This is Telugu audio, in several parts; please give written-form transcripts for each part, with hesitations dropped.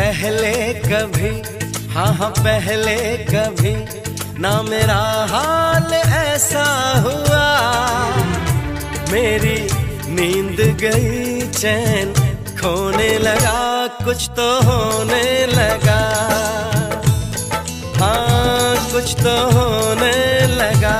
पहले कभी, हाँ हाँ पहले कभी ना मेरा हाल ऐसा हुआ। मेरी नींद गई, चैन खोने लगा, कुछ तो होने लगा। हाँ कुछ तो होने लगा।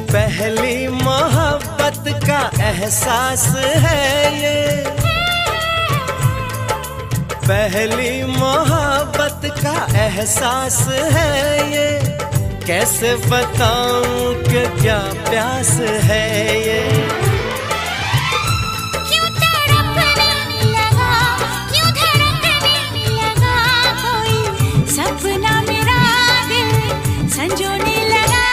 पहली मोहब्बत का एहसास है ये, पहली मोहब्बत का एहसास है ये। कैसे बताऊं कि क्या प्यास है ये। क्यों तड़पने लगा, क्यों धड़कने लगा, कोई सपना मेरा दिल संजोने लगा।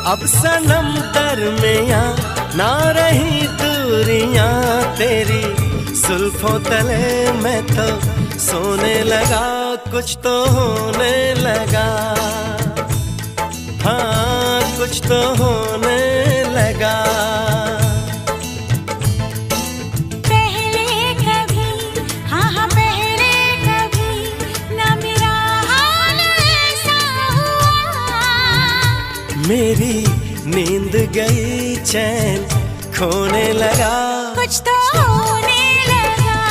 अब सनम दरमियाँ ना रही दूरियां, तेरी जुल्फों तले मैं तो सोने लगा, कुछ तो होने लगा। हाँ कुछ तो होने लगा। मेरी नींद गई, चैन खोने लगा, कुछ तो होने लगा।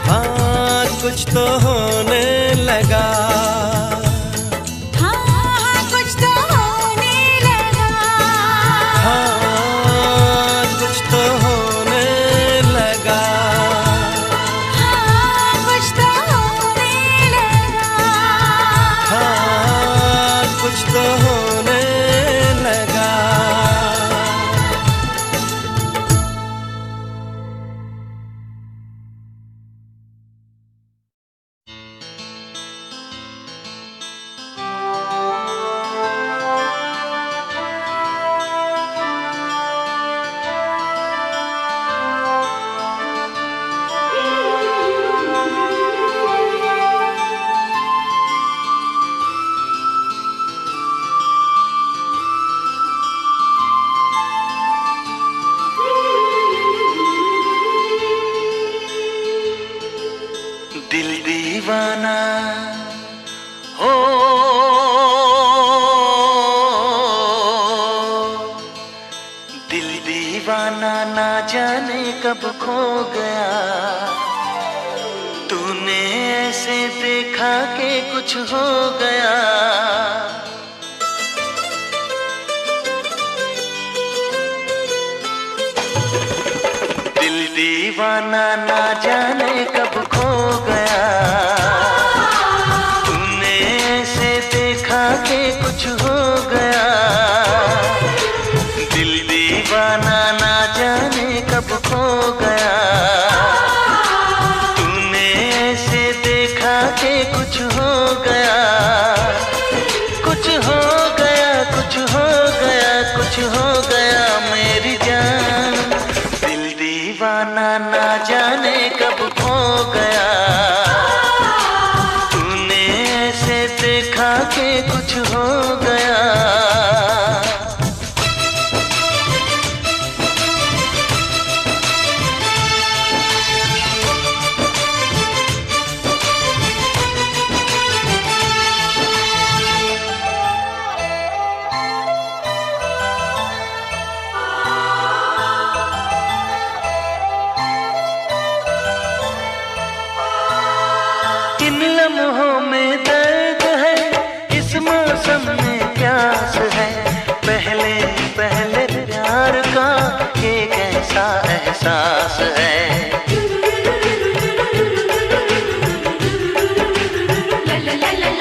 हाँ कुछ तो होने लगा। हाँ कुछ तो होने लगा। हाँ कुछ तो होने लगा। हाँ कुछ तो होने लगा। हाँ कुछ तो होने लगा। दिल दीवाना हो, दिल दीवाना ना जाने कब खो गया। तूने ऐसे देखा कि कुछ हो गया। दिल दीवाना ना जाने कब खो गया। ना जाने कब खो गया, तूने ऐसे देखा कि कुछ हो गया। इन लम्हों में दर्द है, इस मौसम में प्यास है, पहले पहले प्यार का ये कैसा एहसास है।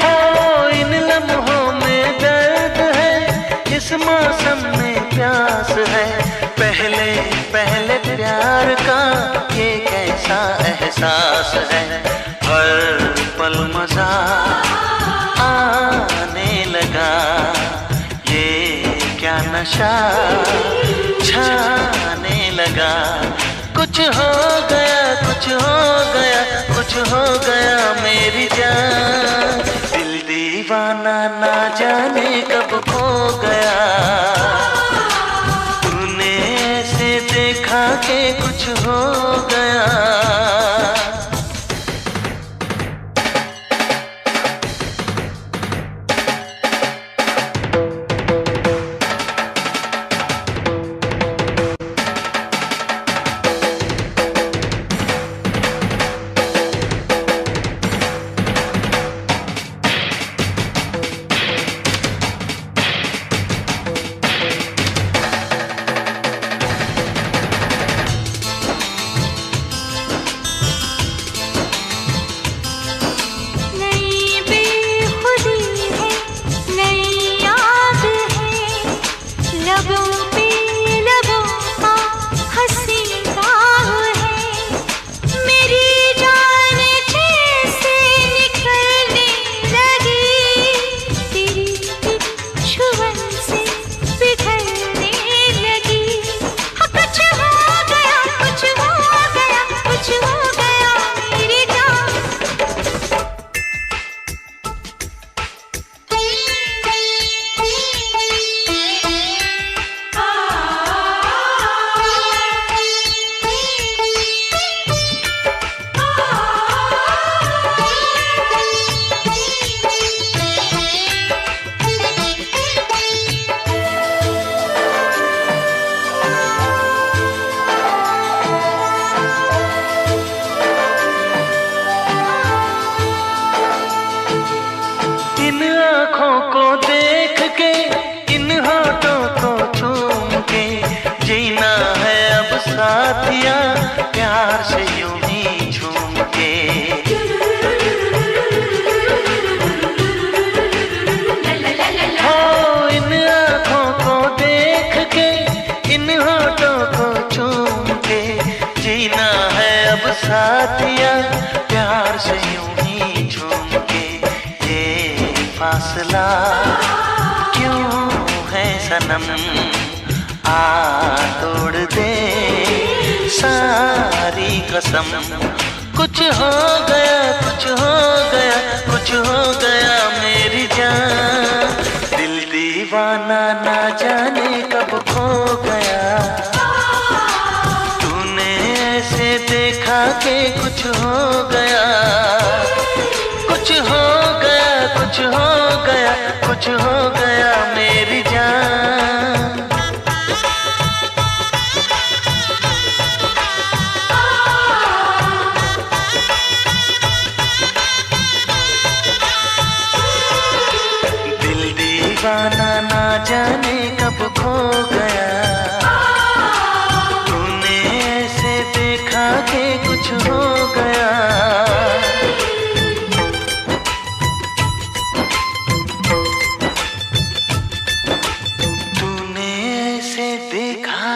ओ इन लम्हों में दर्द है, इस मौसम में प्यास है, पहले पहले प्यार का ये कैसा एहसास है। हर पल मजा आने लगा, ये क्या नशा छाने लगा। कुछ हो गया, कुछ हो गया, कुछ हो गया मेरी जान। दिल दीवाना ना जाने कब खो गया, तूने ऐसे देखा कि कुछ हो गया। साथिया प्यार से यूं ही झूम के। हो इन आँखों को देख के, इन होठों को चूम के, जीना है अब साथिया प्यार से यूं ही झूम के। ये फासला क्यों है सनम, आ तोड़ दे सारी कसम। कुछ हो गया, कुछ हो गया, कुछ हो गया मेरी जान। दिल दीवाना ना जाने कब खो गया, तूने ऐसे देखा कि कुछ हो गया। कुछ हो गया, कुछ हो गया, कुछ हो गया मेरी जान। दीवाना ना जाने कब खो गया, तूने ऐसे देखा कि कुछ हो गया। तूने ऐसे देखा।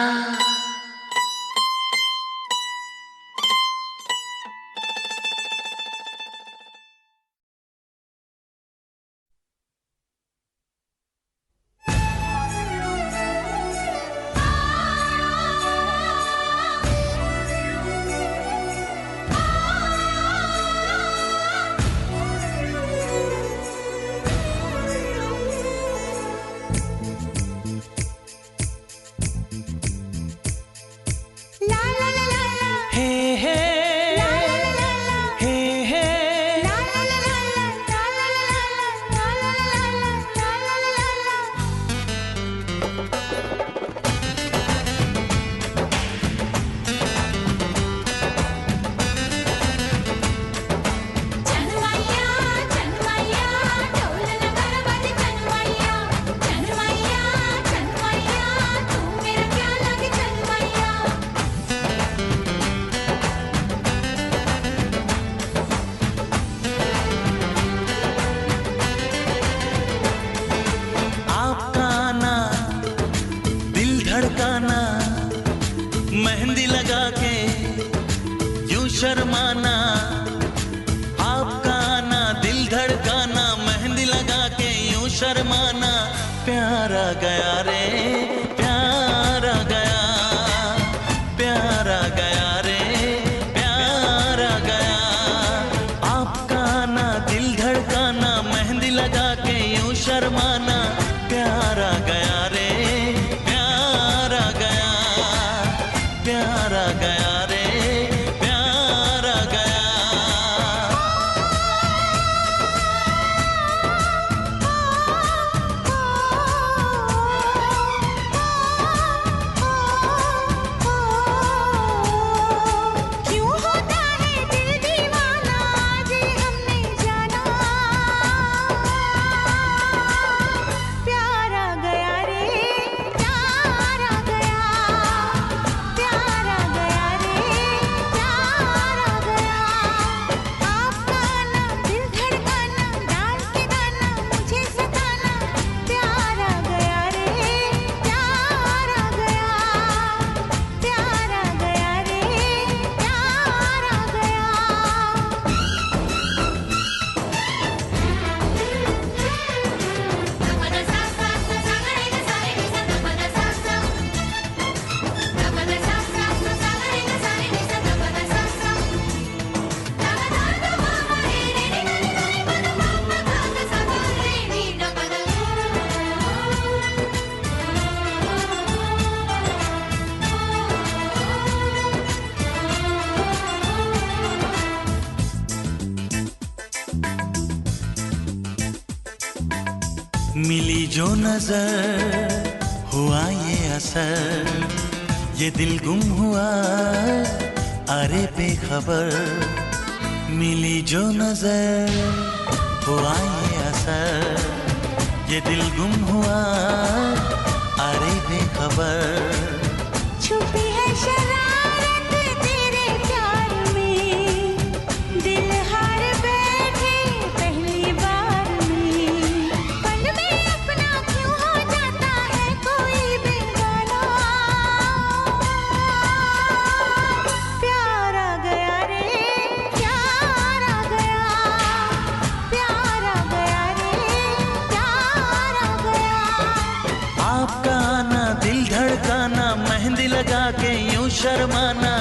धड़काना, मेहंदी लगा के यूं शर्माना, आपका आना दिल धड़काना, मेहंदी लगा के यूं शर्माना, प्यार आ गया रे प्यार आ गया, प्यार आ गया रे प्यार आ गया, आपका आना दिल धड़काना, मेहंदी लगा के यूं शर्माना, प्यार आ गया रे प्यार आ गया, प्यार आ गया रे प्यार आ गया। क्यों होता है दिल दीवाना, आज हमने जाना, प्यार आ गया रे प्यार आ गया, प्यार आ गया रे प्यार आ गया, आपका आना दिल धड़काना, डाल के गाना मुझे सताना, प्यार आ गया रे प्यार आ गया, प्यार आ गया रे प्यार आ गया। मिली जो नजर हुआ ये असर, ये दिल गुम हुआ अरे बेखबर, मिली जो नजर हुआ ये असर, ये दिल गुम हुआ अरे बेखबर, छुपी है शरारत तेरे प्यार में, दिल हार बैठे पहली बार में, पल में अपना क्यों हो जाता है कोई बेगाना, प्यार आ गया रे प्यार आ गया, प्यार आ गया रे प्यार आ गया, आपका आना दिल धड़काना, मेहंदी लगा के यूं शर्माना,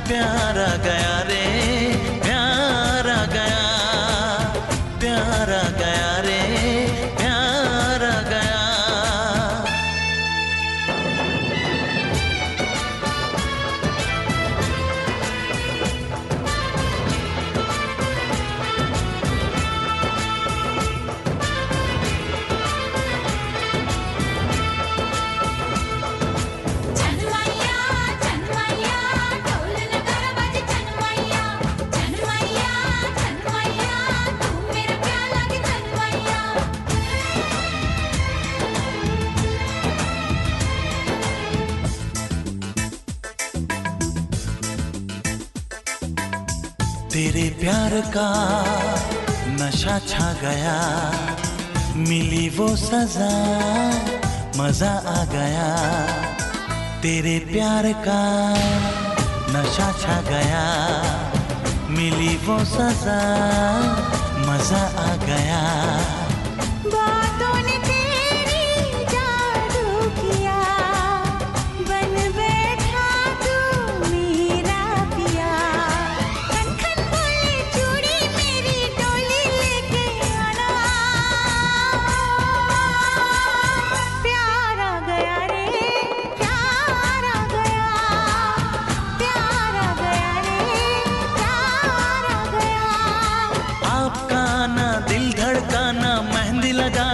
प्यार आ गया रे प्यार आ गया, प्यार आ गया रे प्यार आ गया। चनमैया चनमैया ढोल नगारा बाजे, चनमैया चनमैया चनमैया तू मेरा प्यार लागे, चनमैया तेरे प्यार का नशा छा गया, मिली वो सजा मजा आ गया, तेरे प्यार का नशा छा गया, मिली वो सजा मजा आ गया, बातों ने तेरी जादू किया, बन बैठा तू मेरा पिया, खन खन बोले चूड़ी मेरी डोली लेके आना, प्यार आ गया रे प्यार आ गया, प्यार आ गया रे प्यार आ गया, आपका आना दिल धड़काना, मेहंदी लगा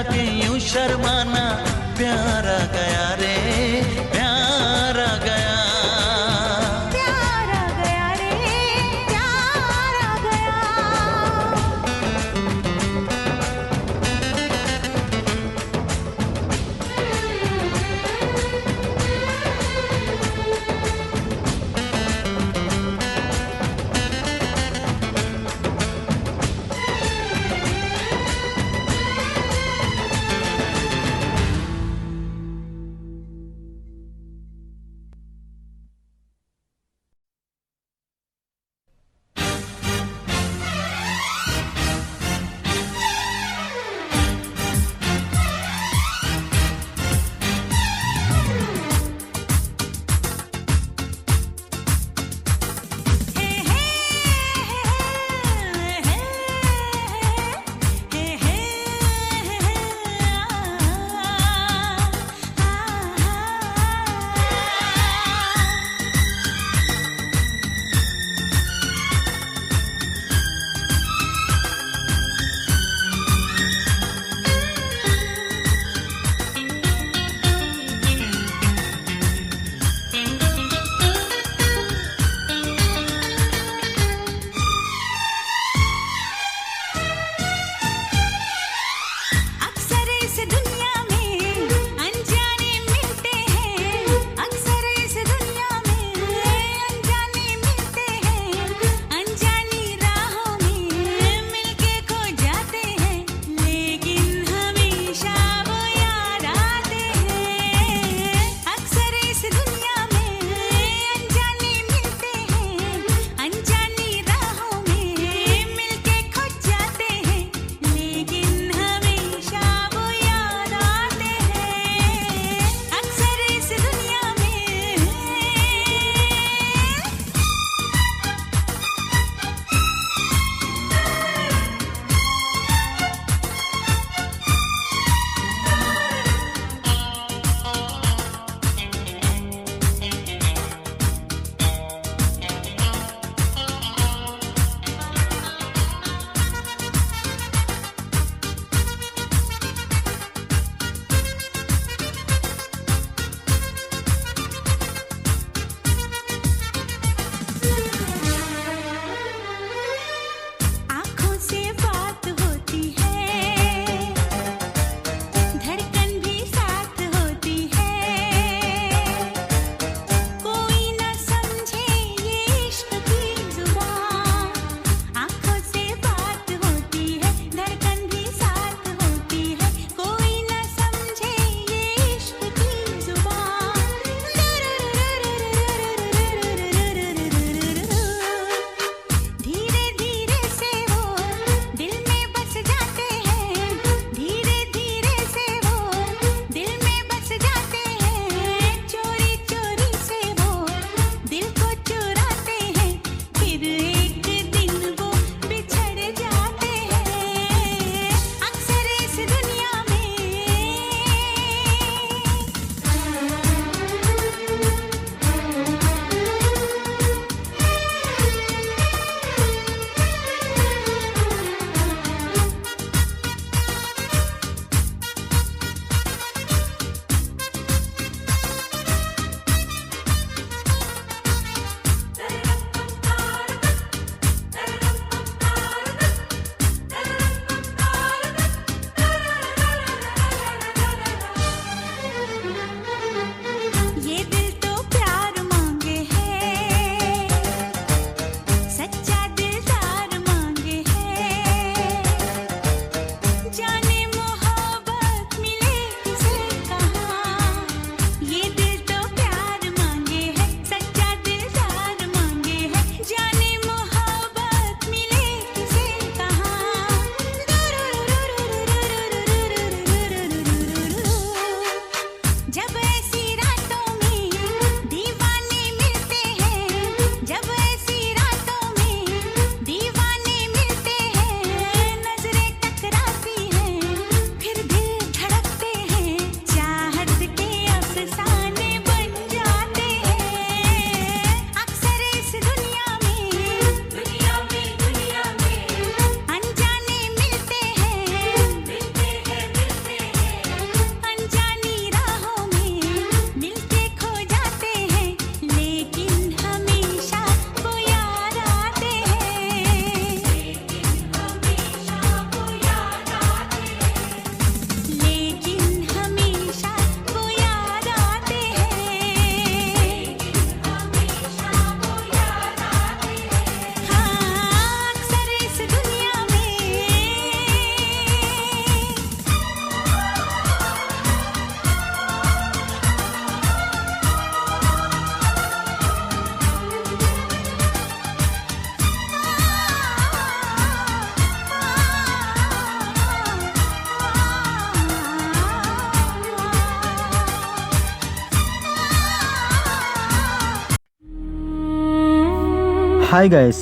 హాయ్ గైస్,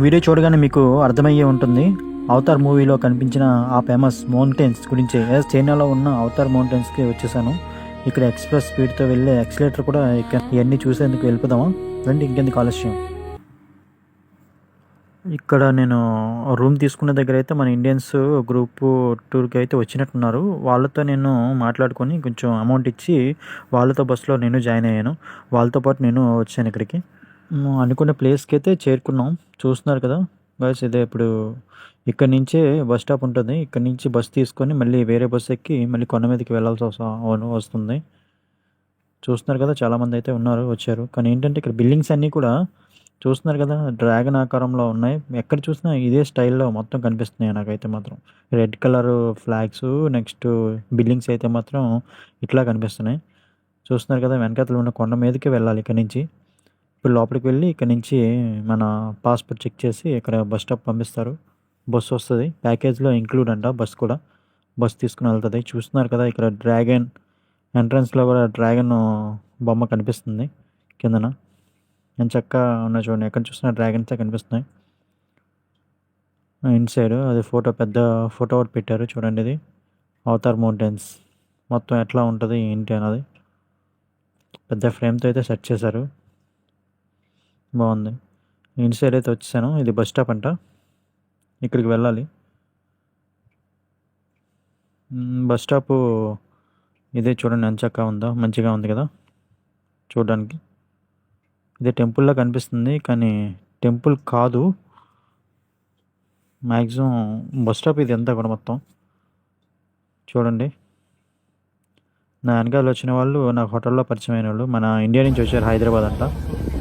వీడియో చూడగానే మీకు అర్థమయ్యే ఉంటుంది అవతార్ మూవీలో కనిపించిన ఆ ఫేమస్ మౌంటైన్స్ గురించి. చైనాలో ఉన్న అవతార్ మౌంటైన్స్కి వచ్చేసాను. ఇక్కడ ఎక్స్ప్రెస్ స్పీడ్తో వెళ్ళే ఎక్సలేటర్ కూడా ఇవన్నీ చూసేందుకు వెళ్ళిపోదామా రండి, ఇంకెందుకు ఆలస్యం. ఇక్కడ నేను రూమ్ తీసుకున్న దగ్గర అయితే మన ఇండియన్స్ గ్రూప్ టూర్కి అయితే వచ్చినట్టున్నారు. వాళ్ళతో నేను మాట్లాడుకొని కొంచెం అమౌంట్ ఇచ్చి వాళ్ళతో బస్సులో నేను జాయిన్ అయ్యాను. వాళ్ళతో పాటు నేను వచ్చాను ఇక్కడికి. అనుకున్న ప్లేస్కి అయితే చేరుకున్నాం. చూస్తున్నారు కదా గైస్, ఇదే ఇప్పుడు ఇక్కడ నుంచే బస్ స్టాప్ ఉంటుంది. ఇక్కడ నుంచి బస్ తీసుకొని మళ్ళీ వేరే బస్ ఎక్కి మళ్ళీ కొండ మీదకి వెళ్ళాల్సి వస్తుంది. చూస్తున్నారు కదా, చాలామంది అయితే వచ్చారు. కానీ ఏంటంటే ఇక్కడ బిల్డింగ్స్ అన్నీ కూడా చూస్తున్నారు కదా డ్రాగన్ ఆకారంలో ఉన్నాయి. ఎక్కడ చూసినా ఇదే స్టైల్లో మొత్తం కనిపిస్తున్నాయి నాకైతే మాత్రం. Red colour flags, next buildings అయితే మాత్రం ఇట్లా కనిపిస్తున్నాయి. చూస్తున్నారు కదా, వెనకాతలు ఉన్న కొండ మీదకి వెళ్ళాలి ఇక్కడ నుంచి. ఇప్పుడు లోపలికి వెళ్ళి ఇక్కడ నుంచి మన పాస్పోర్ట్ చెక్ చేసి ఇక్కడ బస్ స్టాప్ పంపిస్తారు. బస్సు వస్తుంది, ప్యాకేజ్లో ఇంక్లూడ్ అంట బస్ కూడా. బస్ తీసుకుని వెళ్తుంది. చూస్తున్నారు కదా ఇక్కడ డ్రాగన్ ఎంట్రన్స్లో కూడా డ్రాగన్ బొమ్మ కనిపిస్తుంది కిందన. నేను చక్కగా ఉన్న చూడండి, ఎక్కడ చూసినా డ్రాగన్సే కనిపిస్తున్నాయి. ఇన్సైడ్ అది పెద్ద ఫోటో ఒకటి పెట్టారు చూడండి. ఇది అవతార్ మౌంటైన్స్ మొత్తం ఎట్లా ఉంటుంది ఏంటి అన్నది పెద్ద ఫ్రేమ్తో అయితే సెట్ చేశారు. బాగుంది. ఇన్సైడ్ అయితే వచ్చేసాను. ఇది బస్ స్టాప్ అంట, ఇక్కడికి వెళ్ళాలి. బస్ స్టాపు ఇదే చూడండి, ఎంచక్కా ఉందా, మంచిగా ఉంది కదా చూడడానికి. ఇదే టెంపుల్లా కనిపిస్తుంది కానీ టెంపుల్ కాదు, మ్యాక్సిమం బస్ స్టాప్ ఇది అంతా కూడా మొత్తం. చూడండి, నా వెనకాల వచ్చిన వాళ్ళు నాకు హోటల్లో పరిచయం అయిన వాళ్ళు మన ఇండియా నుంచి వచ్చారు, హైదరాబాద్ అంట.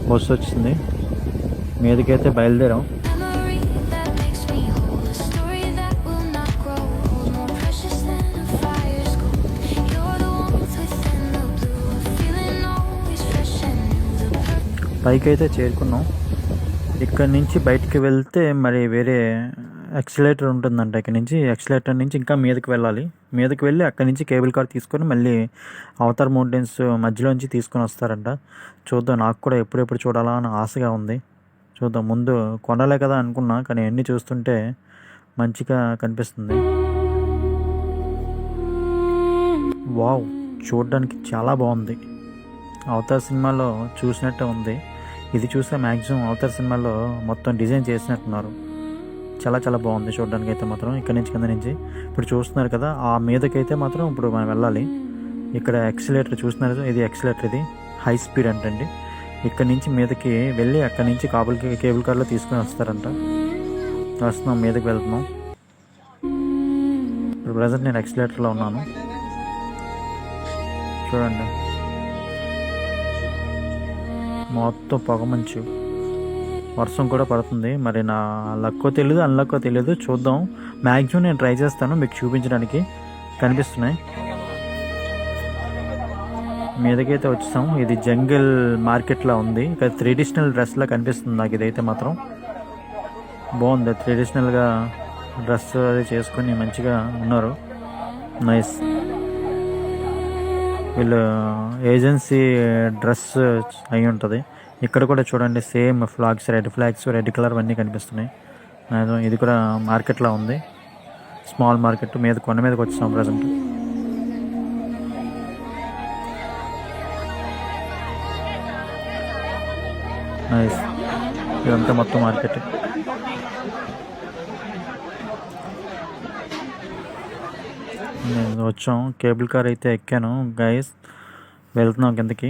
బస్సు వచ్చింది, మీదకైతే బయలుదేరాం. పైకి అయితే చేరుకున్నాం. ఇక్కడ నుంచి బయటికి వెళ్తే మరి వేరే ఎక్సలేటర్ ఉంటుందంట. ఇక్కడ నుంచి ఎక్సలేటర్ నుంచి ఇంకా మీదకి వెళ్ళాలి. మీదకి వెళ్ళి అక్కడి నుంచి కేబుల్ కార్ తీసుకొని మళ్ళీ అవతార్ మౌంటైన్స్ మధ్యలోంచి తీసుకొని వస్తారంట. చూద్దాం, నాకు కూడా ఎప్పుడెప్పుడు చూడాలా అని ఆశగా ఉంది. చూద్దాం. ముందు కొండలే కదా అనుకున్నా, కానీ అన్నీ చూస్తుంటే మంచిగా కనిపిస్తుంది. వావ్, చూడడానికి చాలా బాగుంది. అవతార్ సినిమాలో చూసినట్టే ఉంది. ఇది చూస్తే మ్యాక్సిమం అవతార్ సినిమాలో మొత్తం డిజైన్ చేసినట్టున్నారు. చాలా చాలా బాగుంది చూడడానికి అయితే మాత్రం. ఇక్కడ నుంచి కింద నుంచి ఇప్పుడు చూస్తున్నారు కదా, ఆ మీదకైతే మాత్రం ఇప్పుడు మనం వెళ్ళాలి. ఇక్కడ ఎక్సలేటర్ చూస్తున్నారు, ఇది ఎక్సలేటర్, ఇది హై స్పీడ్ అంటండి. ఇక్కడ నుంచి మీదకి వెళ్ళి అక్కడి నుంచి కేబుల్ కార్లో తీసుకుని వస్తారంట. వస్తున్నాం, మీదకి వెళ్తున్నాం. ఇప్పుడు ప్రజెంట్ నేను ఎక్సలేటర్లో ఉన్నాను. చూడండి, మొత్తం పొగమంచు, వర్షం కూడా పడుతుంది. మరి నా లక్కో తెలియదు, అన్లక్కో తెలియదు, చూద్దాం. మ్యాక్సిమం నేను ట్రై చేస్తాను మీకు చూపించడానికి. కనిపిస్తున్నాయి. మీదకైతే వచ్చాం. ఇది జంగిల్ మార్కెట్లా ఉంది. ఇక్కడ ట్రెడిషనల్ డ్రెస్లా కనిపిస్తుంది నాకు. ఇదైతే మాత్రం బాగుంది. ట్రెడిషనల్గా డ్రెస్ అది చేసుకొని మంచిగా ఉన్నారు. నైస్. వీళ్ళు ఏజెన్సీ డ్రెస్ అయి ఉంటుంది. ఇక్కడ కూడా చూడండి, same flags, red flags, red colour అన్నీ కనిపిస్తున్నాయి. ఇది కూడా మార్కెట్లా ఉంది, స్మాల్ మార్కెట్. మీద కొండ మీదకి వచ్చాం ప్రజెంట్. నైస్. ఇదంతా మొత్తం మార్కెట్. నేను వచ్చాం, కేబుల్ కార్ అయితే ఎక్కాను గైస్. వెళ్తున్నాం కిందకి.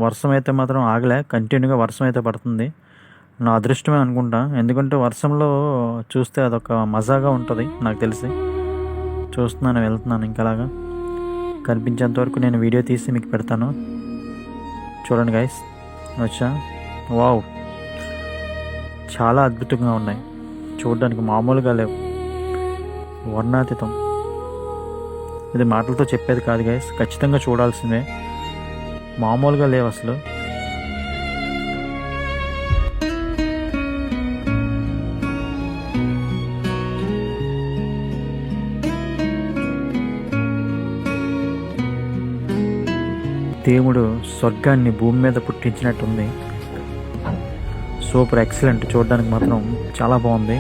వర్షం అయితే మాత్రం ఆగలే, కంటిన్యూగా వర్షం అయితే పడుతుంది. నా అదృష్టమే అనుకుంటా, ఎందుకంటే వర్షంలో చూస్తే అదొక మజాగా ఉంటుంది నాకు తెలిసి. చూస్తున్నాను, వెళ్తున్నాను. ఇంకలాగా కనిపించేంత వరకు నేను వీడియో తీసి మీకు పెడతాను. చూడండి గైస్, వచ్చా. వావ్, చాలా అద్భుతంగా ఉన్నాయి చూడడానికి, మామూలుగా లేవు, వర్ణాతీతం. ఇది మాటలతో చెప్పేది కాదు గైస్, ఖచ్చితంగా చూడాల్సిందే. మామూలుగా లేవు అసలు. దేవుడు స్వర్గాన్ని భూమి మీద పుట్టించినట్టుంది. Super excellent. చూడడానికి మాత్రం చాలా బాగుంది.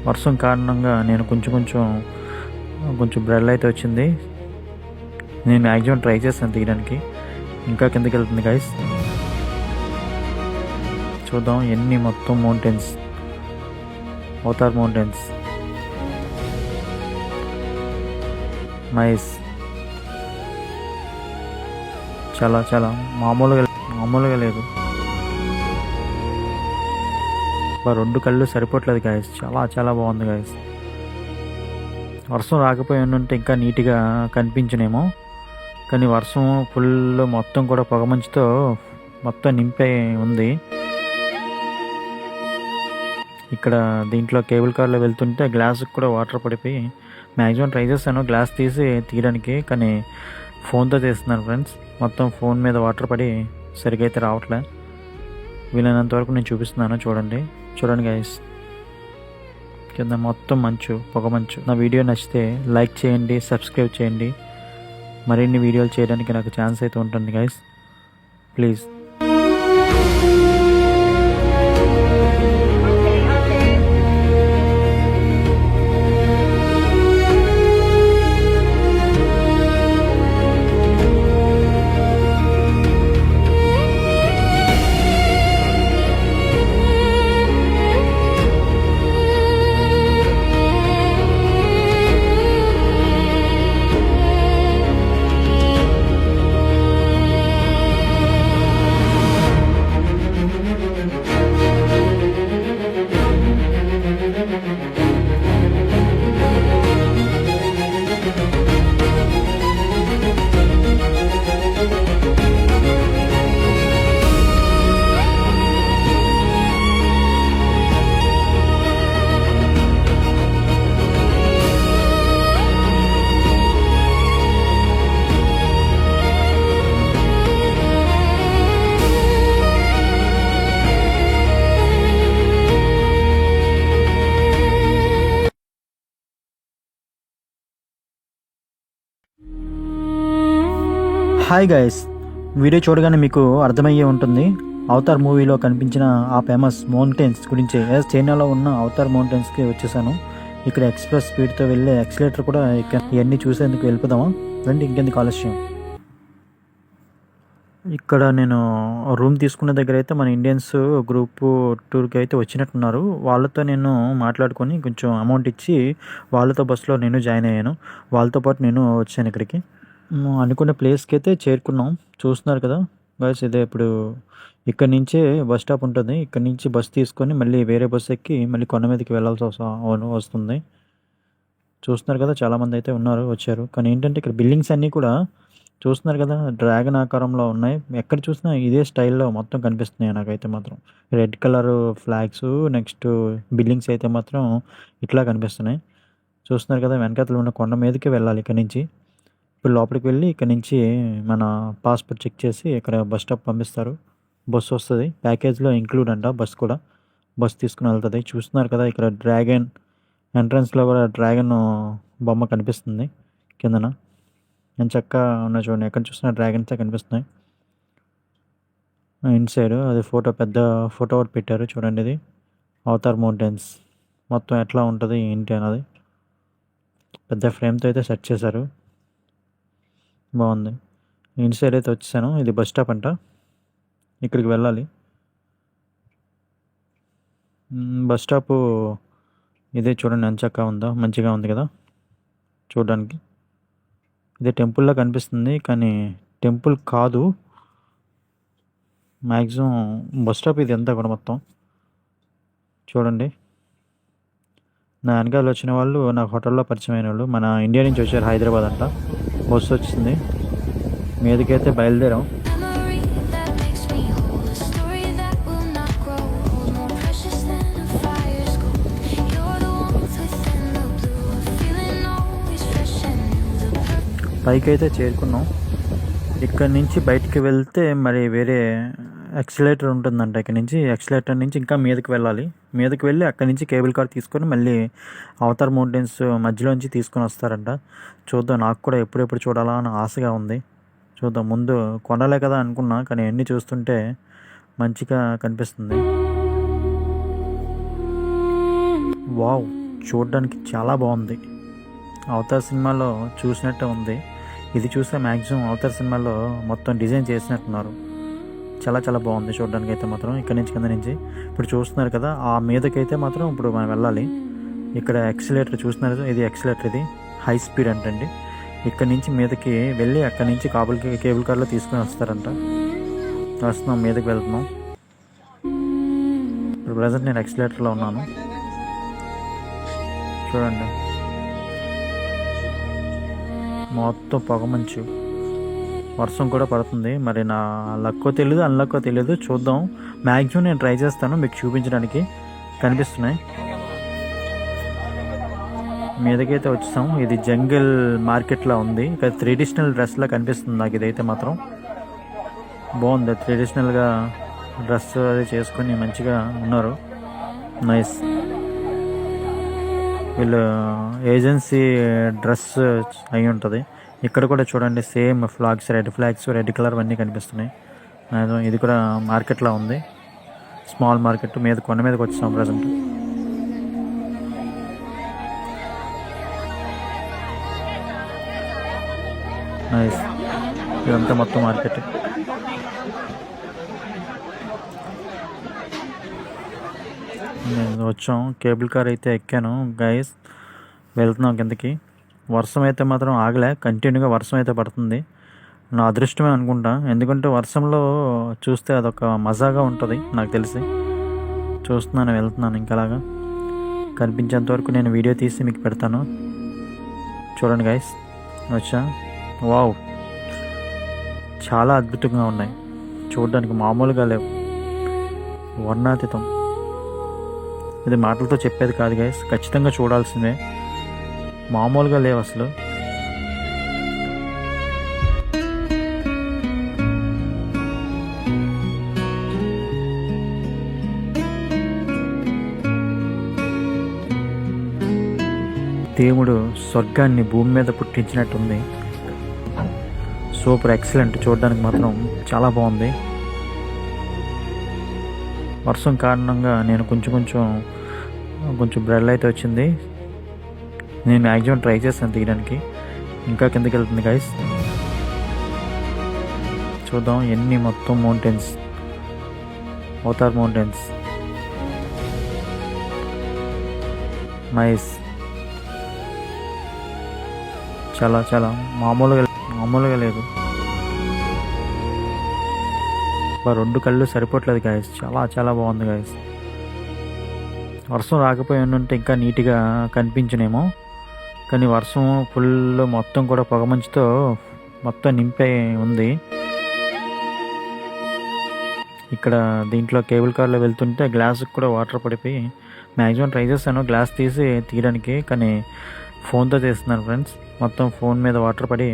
వర్షం కారణంగా నేను కొంచెం బ్రెల్ అయితే వచ్చింది. నేను మ్యాక్సిమం ట్రై చేస్తాను తీయడానికి. ఇంకా కిందకి వెళ్తుంది గైస్. చూద్దాం ఎన్ని మొత్తం మౌంటైన్స్, అవతార్ మౌంటైన్స్. నైస్. చాలా మామూలుగా లేదు. 2 కళ్ళు సరిపోవట్లేదు గాయస్. చాలా బాగుంది గాయస్. వర్షం రాకపోయి ఉంటే ఇంకా నీట్గా కనిపించనేమో, కానీ వర్షం ఫుల్ మొత్తం కూడా పొగమంచుతో మొత్తం నింపే ఉంది. ఇక్కడ దీంట్లో కేబుల్ కార్లో వెళ్తుంటే గ్లాస్కి కూడా వాటర్ పడిపోయి మ్యాక్సిమం ట్రై చేస్తాను గ్లాస్ తీసి తీయడానికి, కానీ ఫోన్తో తీస్తున్నాను ఫ్రెండ్స్. మొత్తం ఫోన్ మీద వాటర్ పడి సరిగ్గా అయితే రావట్లే. వీలైనంత వరకు నేను చూపిస్తున్నాను. చూడండి గైస్, కింద మొత్తం పొగమంచు. నా వీడియో నచ్చితే లైక్ చేయండి, సబ్స్క్రైబ్ చేయండి. మరిన్ని వీడియోలు చేయడానికి నాకు ఛాన్స్ అయితే ఉంటుంది guys, please. Hi guys, video చూడగానే మీకు అర్థమయ్యే ఉంటుంది అవతార్ మూవీలో కనిపించిన ఆ ఫేమస్ మౌంటైన్స్ గురించి. చైనాలో ఉన్న అవతార్ మౌంటైన్స్కి వచ్చేసాను. ఇక్కడ ఎక్స్ప్రెస్ స్పీడ్తో వెళ్ళే యాక్సిలేటర్ కూడా ఇవన్నీ చూసేందుకు వెళ్ళిపోదామా రండి, ఇంకెందుకు ఆలస్యం. ఇక్కడ నేను రూమ్ తీసుకున్న దగ్గర అయితే మన ఇండియన్స్ గ్రూప్ టూర్కి అయితే వచ్చినట్టున్నారు. వాళ్ళతో నేను మాట్లాడుకొని కొంచెం అమౌంట్ ఇచ్చి వాళ్ళతో బస్సులో నేను జాయిన్ అయ్యాను. వాళ్ళతో పాటు నేను వచ్చాను ఇక్కడికి. అనుకున్న ప్లేస్కి అయితే చేరుకున్నాం. చూస్తున్నారు కదా గైస్, ఇదే ఇప్పుడు ఇక్కడ నుంచే బస్ స్టాప్ ఉంటుంది. ఇక్కడ నుంచి బస్ తీసుకొని మళ్ళీ వేరే బస్ ఎక్కి మళ్ళీ కొండ మీదకి వెళ్ళాల్సి వస్తుంది. చూస్తున్నారు కదా, చాలామంది అయితే వచ్చారు. కానీ ఏంటంటే ఇక్కడ బిల్డింగ్స్ అన్నీ కూడా చూస్తున్నారు కదా డ్రాగన్ ఆకారంలో ఉన్నాయి. ఎక్కడ చూసినా ఇదే స్టైల్లో మొత్తం కనిపిస్తున్నాయి నాకైతే మాత్రం. Red colour flags, next buildings అయితే మాత్రం ఇట్లా కనిపిస్తున్నాయి. చూస్తున్నారు కదా, వెనకాతలు ఉన్న కొండ మీదకి వెళ్ళాలి ఇక్కడ నుంచి. ఇప్పుడు లోపలికి వెళ్ళి ఇక్కడ నుంచి మన పాస్పోర్ట్ చెక్ చేసి ఇక్కడ బస్ స్టాప్ పంపిస్తారు. బస్సు వస్తుంది, ప్యాకేజ్లో ఇంక్లూడ్ అంట బస్ కూడా. బస్ తీసుకుని వెళ్తుంది. చూస్తున్నారు కదా, ఇక్కడ డ్రాగన్ ఎంట్రన్స్లో కూడా డ్రాగన్ బొమ్మ కనిపిస్తుంది కిందన. నేను చక్కగా ఉన్న చూడండి, ఎక్కడ చూసినా డ్రాగన్సే కనిపిస్తున్నాయి. ఇన్సైడ్ అది పెద్ద ఫోటో ఒకటి పెట్టారు చూడండి. ఇది అవతార్ మౌంటైన్స్ మొత్తం ఎట్లా ఉంటుంది ఏంటి అన్నది పెద్ద ఫ్రేమ్తో అయితే సెట్ చేశారు. బాగుంది. ఇన్సైడ్ అయితే వచ్చేసాను. ఇది బస్ స్టాప్ అంట, ఇక్కడికి వెళ్ళాలి. బస్ స్టాపు ఇదే చూడండి, ఎంచక్కా ఉందా, మంచిగా ఉంది కదా చూడడానికి. ఇదే టెంపుల్లా కనిపిస్తుంది, కానీ టెంపుల్ కాదు. మ్యాక్సిమం బస్ స్టాప్ ఇది అంతా కూడా మొత్తం చూడండి. నా వెనకాల వచ్చిన వాళ్ళు నాకు హోటల్లో పరిచయం అయిన వాళ్ళు, మన ఇండియా నుంచి వచ్చారు, హైదరాబాద్ అంట. బస్సు వచ్చింది, మీదకైతే బయలుదేరాం. పైకి అయితే చేరుకున్నాం. ఇక్కడ నుంచి బయటికి వెళ్తే మరి వేరే యాక్సిలేటర్ ఉంటుందంట. ఇక్కడ నుంచి యాక్సిలేటర్ నుంచి ఇంకా మీదకి వెళ్ళాలి. మీదకి వెళ్ళి అక్కడి నుంచి కేబుల్ కార్ తీసుకొని మళ్ళీ అవతార్ మౌంటైన్స్ మధ్యలోంచి తీసుకొని వస్తారంట. చూద్దాం, నాకు కూడా ఎప్పుడెప్పుడు చూడాలా అని ఆశగా ఉంది. చూద్దాం. ముందు కొండలే కదా అనుకున్నా, కానీ అన్నీ చూస్తుంటే మంచిగా కనిపిస్తుంది. వావ్! చూడడానికి చాలా బాగుంది. అవతార్ సినిమాలో చూసినట్టే ఉంది. ఇది చూస్తే మ్యాక్సిమం అవతార్ సినిమాలో మొత్తం డిజైన్ చేసినట్టున్నారు. చాలా చాలా బాగుంది చూడడానికి అయితే మాత్రం. ఇక్కడ నుంచి కింద నుంచి ఇప్పుడు చూస్తున్నారు కదా, ఆ మీదకైతే మాత్రం ఇప్పుడు మనం వెళ్ళాలి. ఇక్కడ ఎక్సిలేటర్ చూస్తున్నారు, ఇది ఎక్సిలేటర్, ఇది హై స్పీడ్ అంటండి. ఇక్కడ నుంచి మీదకి వెళ్ళి అక్కడ నుంచి కేబుల్ కార్లో తీసుకుని వస్తారంట. వస్తున్నాం, మీదకి వెళ్తున్నాం. ఇప్పుడు ప్రజెంట్ నేను ఎక్సిలేటర్లో ఉన్నాను. చూడండి, మొత్తం పొగమంచు, వర్షం కూడా పడుతుంది. మరి నా లక్కో తెలియదు, అన్లక్కో తెలియదు, చూద్దాం. మ్యాక్సిమం నేను ట్రై చేస్తాను మీకు చూపించడానికి. కనిపిస్తున్నాయి, మీదకైతే వచ్చాం. ఇది జంగిల్ మార్కెట్లా ఉంది. ఇక్కడ ట్రెడిషనల్ డ్రెస్లా కనిపిస్తుంది నాకు. ఇదైతే మాత్రం బాగుంది. ట్రెడిషనల్గా డ్రెస్ అది చేసుకొని మంచిగా ఉన్నారు. నైస్. వీళ్ళు ఏజెన్సీ డ్రెస్ అయి ఉంటుంది. ఇక్కడ కూడా చూడండి, సేమ్ ఫ్లాగ్స్, రెడ్ కలర్ అన్నీ కనిపిస్తున్నాయి. ఇది కూడా మార్కెట్లా ఉంది, స్మాల్ మార్కెట్. మీద కొండ మీదకి వచ్చాం ప్రజెంట్. నైస్. ఇదంతా మొత్తం మార్కెట్. నేను వచ్చాం, కేబుల్ కార్ అయితే ఎక్కాను గైస్. వెళ్తున్నాం కిందకి. వర్షం అయితే మాత్రం ఆగలే, కంటిన్యూగా వర్షం అయితే పడుతుంది. నా అదృష్టమే అనుకుంటా, ఎందుకంటే వర్షంలో చూస్తే అదొక మజాగా ఉంటుంది నాకు తెలిసి. చూస్తున్నాను, వెళ్తున్నాను. ఇంకలాగా కనిపించేంత వరకు నేను వీడియో తీసి మీకు పెడతాను. చూడండి గైస్, వచ్చా. వావ్, చాలా అద్భుతంగా ఉన్నాయి చూడడానికి, మామూలుగా లేవు, వర్ణాతీతం. ఇది మాటలతో చెప్పేది కాదు గైస్, ఖచ్చితంగా చూడాల్సిందే. మామూలుగా లేవు అసలు. దేవుడు స్వర్గాన్ని భూమి మీద పుట్టించినట్టుంది. Super excellent. చూడడానికి మాత్రం చాలా బాగుంది. వర్షం కారణంగా నేను కొంచెం బ్రెల్ అయితే వచ్చింది. నేను మ్యాక్సిమం ట్రై చేస్తాను తీయడానికి. ఇంకా కిందకి వెళ్తుంది గైస్. చూద్దాం ఎన్ని మొత్తం మౌంటైన్స్, అవతార్ మౌంటైన్స్. నైస్. చాలా చాలా మామూలుగా లేదు. రెండు కళ్ళు సరిపోవట్లేదు గాయస్, చాలా చాలా బాగుంది గాయస్. వర్షం రాకపోయి ఉంటే ఇంకా నీట్గా కనిపించనేమో, కానీ వర్షం ఫుల్ మొత్తం కూడా పొగమంచుతో మొత్తం నింపే ఉంది. ఇక్కడ దీంట్లో కేబుల్ కార్లో వెళ్తుంటే గ్లాస్కి కూడా వాటర్ పడిపోయి మ్యాక్సిమం ట్రై చేస్తాను గ్లాస్ తీసి తీయడానికి, కానీ ఫోన్తో తీస్తున్నాను ఫ్రెండ్స్. మొత్తం ఫోన్ మీద వాటర్ పడి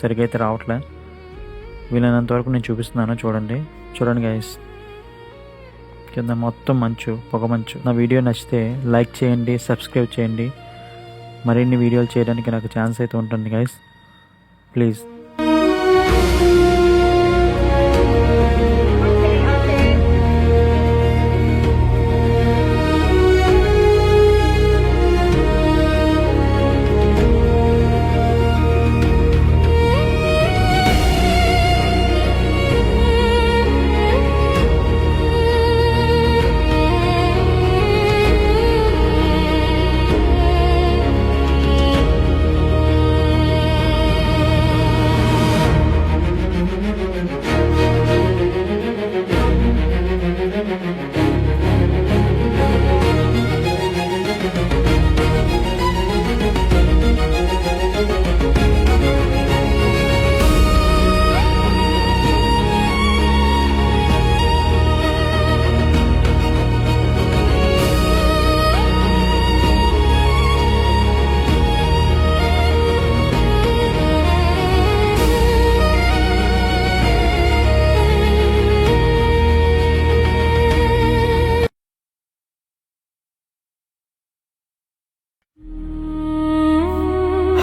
సరిగ్గా అయితే రావట్లే. వీలైనంత వరకు నేను చూపిస్తున్నాను. చూడండి గైస్, కింద మొత్తం మంచు, పొగమంచు. నా వీడియో నచ్చితే లైక్ చేయండి, సబ్స్క్రైబ్ చేయండి. మరిన్ని వీడియోలు చేయడానికి నాకు ఛాన్స్ అయితే ఉంటుంది guys, please.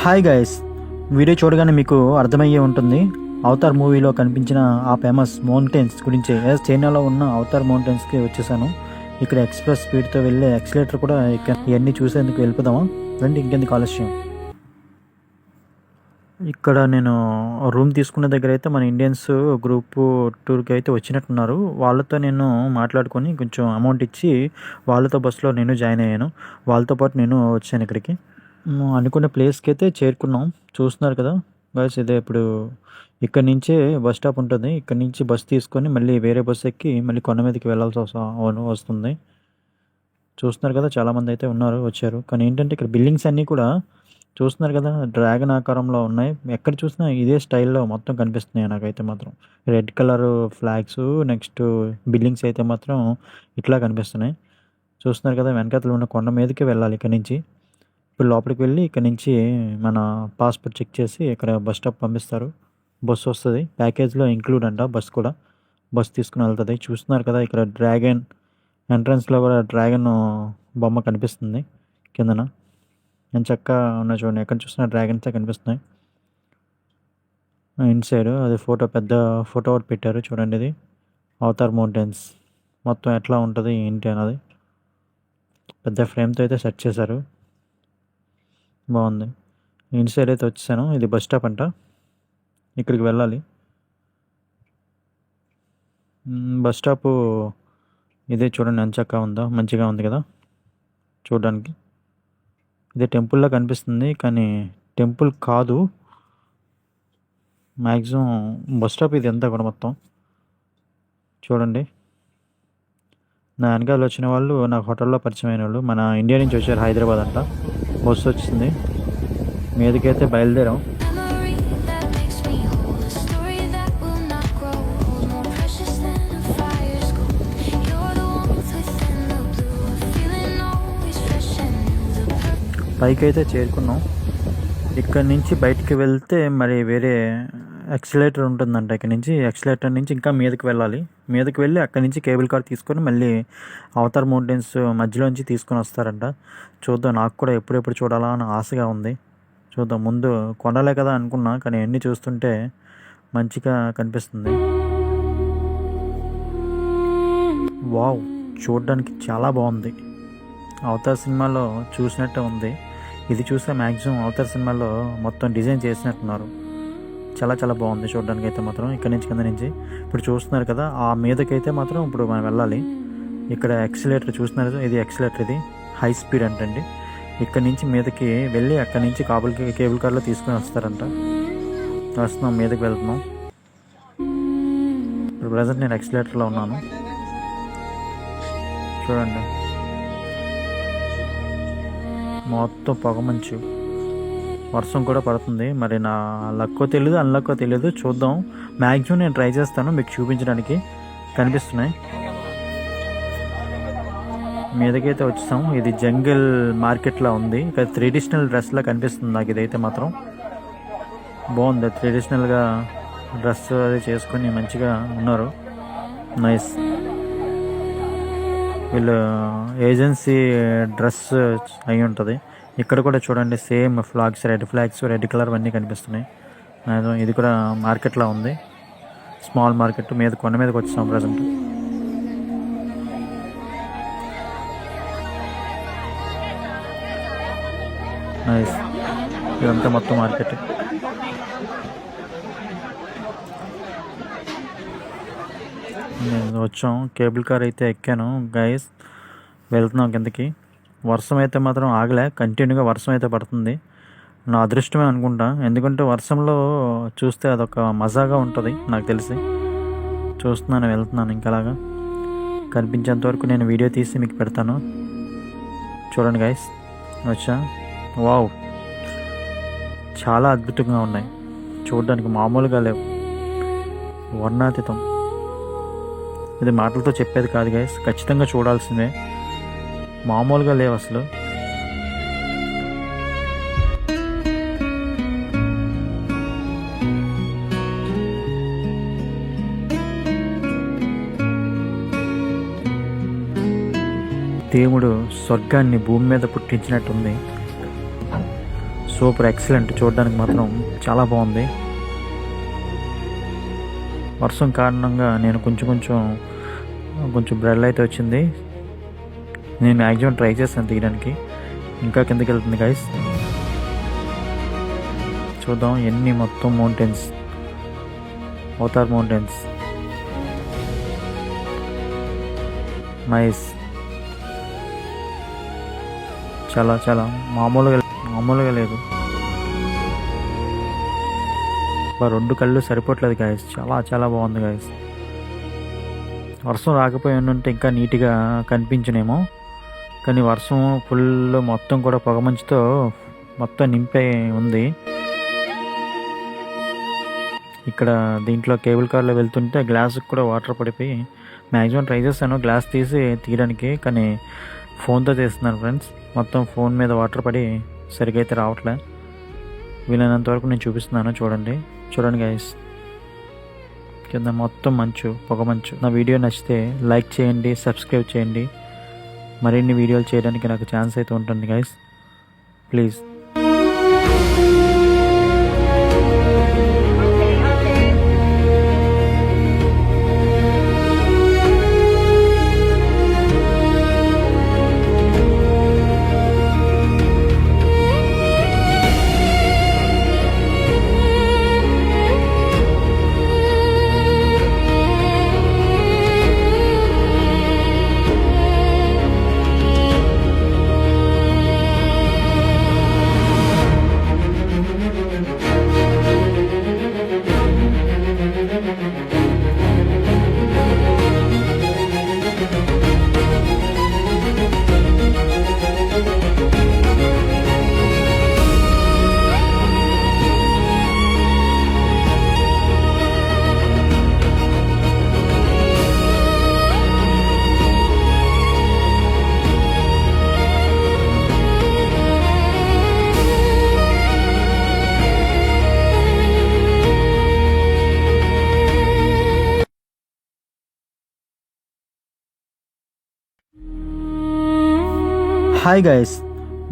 Hi guys, video చూడగానే మీకు అర్థమయ్యే ఉంటుంది అవతార్ మూవీలో కనిపించిన ఆ ఫేమస్ మౌంటైన్స్ గురించి చైనాలో ఉన్న అవతార్ మౌంటైన్స్కి వచ్చేసాను. ఇక్కడ ఎక్స్ప్రెస్ స్పీడ్తో వెళ్ళే ఎక్సిలేటర్ కూడా ఇవన్నీ చూసేందుకు వెళ్ళిపోదామా రండి, ఇంకెందుకు ఆలస్యం. ఇక్కడ నేను రూమ్ తీసుకున్న దగ్గర అయితే మన ఇండియన్స్ గ్రూప్ టూర్కి అయితే వచ్చినట్టున్నారు. వాళ్ళతో నేను మాట్లాడుకొని కొంచెం అమౌంట్ ఇచ్చి వాళ్ళతో బస్సులో నేను జాయిన్ అయ్యాను. వాళ్ళతో పాటు నేను వచ్చాను ఇక్కడికి. అనుకున్న ప్లేస్కి అయితే చేరుకున్నాం. చూస్తున్నారు కదా బస్, ఇదే ఇప్పుడు ఇక్కడ నుంచే బస్ స్టాప్ ఉంటుంది. ఇక్కడ నుంచి బస్ తీసుకొని మళ్ళీ వేరే బస్ ఎక్కి మళ్ళీ కొండ మీదకి వెళ్ళాల్సి వస్తుంది. చూస్తున్నారు కదా, చాలామంది అయితే వచ్చారు. కానీ ఏంటంటే ఇక్కడ బిల్డింగ్స్ అన్నీ కూడా చూస్తున్నారు కదా డ్రాగన్ ఆకారంలో ఉన్నాయి. ఎక్కడ చూసినా ఇదే స్టైల్లో మొత్తం కనిపిస్తున్నాయి నాకైతే మాత్రం. Red colour flags, next buildings అయితే మాత్రం ఇట్లా కనిపిస్తున్నాయి. చూస్తున్నారు కదా, వెనకాతలు ఉన్న కొండ మీదకి వెళ్ళాలి ఇక్కడ నుంచి. ఇప్పుడు లోపలికి వెళ్ళి ఇక్కడ నుంచి మన పాస్పోర్ట్ చెక్ చేసి ఇక్కడ బస్ స్టాప్ పంపిస్తారు. బస్సు వస్తుంది, ప్యాకేజ్లో ఇంక్లూడ్ అంట బస్ కూడా. బస్ తీసుకుని వెళ్తుంది. చూస్తున్నారు కదా ఇక్కడ డ్రాగన్ ఎంట్రన్స్లో కూడా డ్రాగన్ బొమ్మ కనిపిస్తుంది కిందన. నేను చక్కగా ఉన్న చూడండి, ఎక్కడ చూసినా డ్రాగన్సే కనిపిస్తున్నాయి. ఇన్సైడ్ అది పెద్ద ఫోటో ఒకటి పెట్టారు చూడండి. ఇది అవతార్ మౌంటైన్స్ మొత్తం ఎట్లా ఉంటుంది ఏంటి అన్నది పెద్ద ఫ్రేమ్తో అయితే సెట్ చేశారు. బాగుంది. ఇన్సైడ్ అయితే వచ్చేసాను. ఇది బస్ స్టాప్ అంట, ఇక్కడికి వెళ్ళాలి. బస్ స్టాపు ఇదే చూడండి, ఎంత చక్కగా ఉందో, మంచిగా ఉంది కదా చూడడానికి. ఇది టెంపుల్లా కనిపిస్తుంది కానీ టెంపుల్ కాదు, మ్యాక్సిమం బస్ స్టాప్ ఇది అంతా కూడా మొత్తం. చూడండి, నా వెనకాల వచ్చిన వాళ్ళు నాకు హోటల్లో పరిచయం అయిన వాళ్ళు మన ఇండియా నుంచి వచ్చారు, హైదరాబాద్ అంట. బస్సు వచ్చింది, మీదకైతే బయలుదేరాం. పైకి అయితే చేరుకున్నాం. ఇక్కడ నుంచి బయటికి వెళ్తే మరి వేరే ఎక్సిలేటర్ ఉంటుందంట. ఇక్కడ నుంచి ఎక్సిలేటర్ నుంచి ఇంకా మీదకి వెళ్ళాలి. మీదకి వెళ్ళి అక్కడి నుంచి కేబుల్ కార్ తీసుకొని మళ్ళీ అవతార్ మౌంటైన్స్ మధ్యలోంచి తీసుకొని వస్తారంట. చూద్దాం, నాకు కూడా ఎప్పుడెప్పుడు చూడాలా అని ఆశగా ఉంది. చూద్దాం. ముందు కొండలే కదా అనుకున్నా, కానీ అన్నీ చూస్తుంటే మంచిగా కనిపిస్తుంది. వావ్, చూడడానికి చాలా బాగుంది. అవతార్ సినిమాలో చూసినట్టే ఉంది. ఇది చూస్తే మ్యాక్సిమం అవతార్ సినిమాలో మొత్తం డిజైన్ చేసినట్టున్నారు. చాలా చాలా బాగుంది చూడడానికి అయితే మాత్రం. ఇక్కడ నుంచి కింద నుంచి ఇప్పుడు చూస్తున్నారు కదా, ఆ మీదకైతే మాత్రం ఇప్పుడు మనం వెళ్ళాలి. ఇక్కడ ఎక్సిలేటర్ చూస్తున్నారు, ఇది ఎక్సిలేటర్, ఇది హై స్పీడ్ అంటండి. ఇక్కడ నుంచి మీదకి వెళ్ళి అక్కడి నుంచి కేబుల్ కార్లో తీసుకుని వస్తారంట. వస్తున్నాం, మీదకి వెళ్తున్నాం. ఇప్పుడు ప్రజెంట్ నేను ఎక్సిలేటర్లో ఉన్నాను. చూడండి, మొత్తం పొగమంచు, వర్షం కూడా పడుతుంది. మరి నా లక్కో తెలియదు, అన్లక్కో తెలియదు, చూద్దాం. మ్యాక్సిమం నేను ట్రై చేస్తాను మీకు చూపించడానికి. కనిపిస్తున్నాయి. మీదకైతే వచ్చాం. ఇది జంగిల్ మార్కెట్లా ఉంది. ఇక్కడ ట్రెడిషనల్ డ్రెస్లా కనిపిస్తుంది నాకు. ఇదైతే మాత్రం బాగుంది. ట్రెడిషనల్గా డ్రెస్ అది చేసుకొని మంచిగా ఉన్నారు. నైస్. వీళ్ళు ఏజెన్సీ డ్రెస్ అయి ఉంటుంది. ఇక్కడ కూడా చూడండి, same flags, red flags, red colour అన్నీ కనిపిస్తున్నాయి. ఇది కూడా మార్కెట్లో ఉంది, స్మాల్ మార్కెట్. మీద కొండ మీదకి వచ్చాం ప్రజెంట్. నైస్. ఇదంతా మొత్తం మార్కెట్. నేను వచ్చాం, కేబుల్ కార్ అయితే ఎక్కాను గైస్. వెళ్తున్నాం కిందకి. వర్షం అయితే మాత్రం ఆగలే, కంటిన్యూగా వర్షం అయితే పడుతుంది. నా అదృష్టమే అనుకుంటా, ఎందుకంటే వర్షంలో చూస్తే అదొక మజాగా ఉంటుంది నాకు తెలిసి. చూస్తున్నాను, వెళ్తున్నాను. ఇంకలాగా కనిపించేంత వరకు నేను వీడియో తీసి మీకు పెడతాను. చూడండి గైస్, వచ్చా. వావ్, చాలా అద్భుతంగా ఉన్నాయి చూడడానికి, మామూలుగా లేవు, వర్ణాతీతం. ఇది మాటలతో చెప్పేది కాదు గైస్, ఖచ్చితంగా చూడాల్సిందే, మామూలుగా లేవు అసలు. దేవుడు స్వర్గాన్ని భూమి మీద పుట్టించినట్టుంది. సూపర్ ఎక్సలెంట్, చూడడానికి మాత్రం చాలా బాగుంది. వర్షం కారణంగా నేను కొంచెం బ్రెల్ అయితే వచ్చింది. నేను మ్యాక్సిమం ట్రై చేస్తాను తీయడానికి. ఇంకా కిందకి వెళ్తుంది గైస్. చూద్దాం ఎన్ని మొత్తం మౌంటైన్స్, అవతార్ మౌంటైన్స్. నైస్. చాలా మామూలుగా లేదు. 2 కళ్ళు సరిపోవట్లేదు గాయస్. చాలా బాగుంది గాయస్. వర్షం రాకపోయి ఉంటే ఇంకా నీట్గా కనిపించనేమో, కానీ వర్షం ఫుల్ మొత్తం కూడా పొగమంచుతో మొత్తం నింపే ఉంది. ఇక్కడ దీంట్లో కేబుల్ కార్లో వెళ్తుంటే గ్లాస్కి కూడా వాటర్ పడిపోయి మ్యాక్సిమం ట్రై చేస్తాను గ్లాస్ తీసి తీయడానికి, కానీ ఫోన్తో తీస్తున్నాను ఫ్రెండ్స్. మొత్తం ఫోన్ మీద వాటర్ పడి సరిగ్గా అయితే రావట్లే. వీలైనంత వరకు నేను చూపిస్తున్నాను. చూడండి గైస్, కింద మొత్తం పొగమంచు. నా వీడియో నచ్చితే లైక్ చేయండి, సబ్స్క్రైబ్ చేయండి. మరిన్ని వీడియోలు చేయడానికి నాకు ఛాన్స్ అయితే ఉంటుంది guys, please. Hi guys,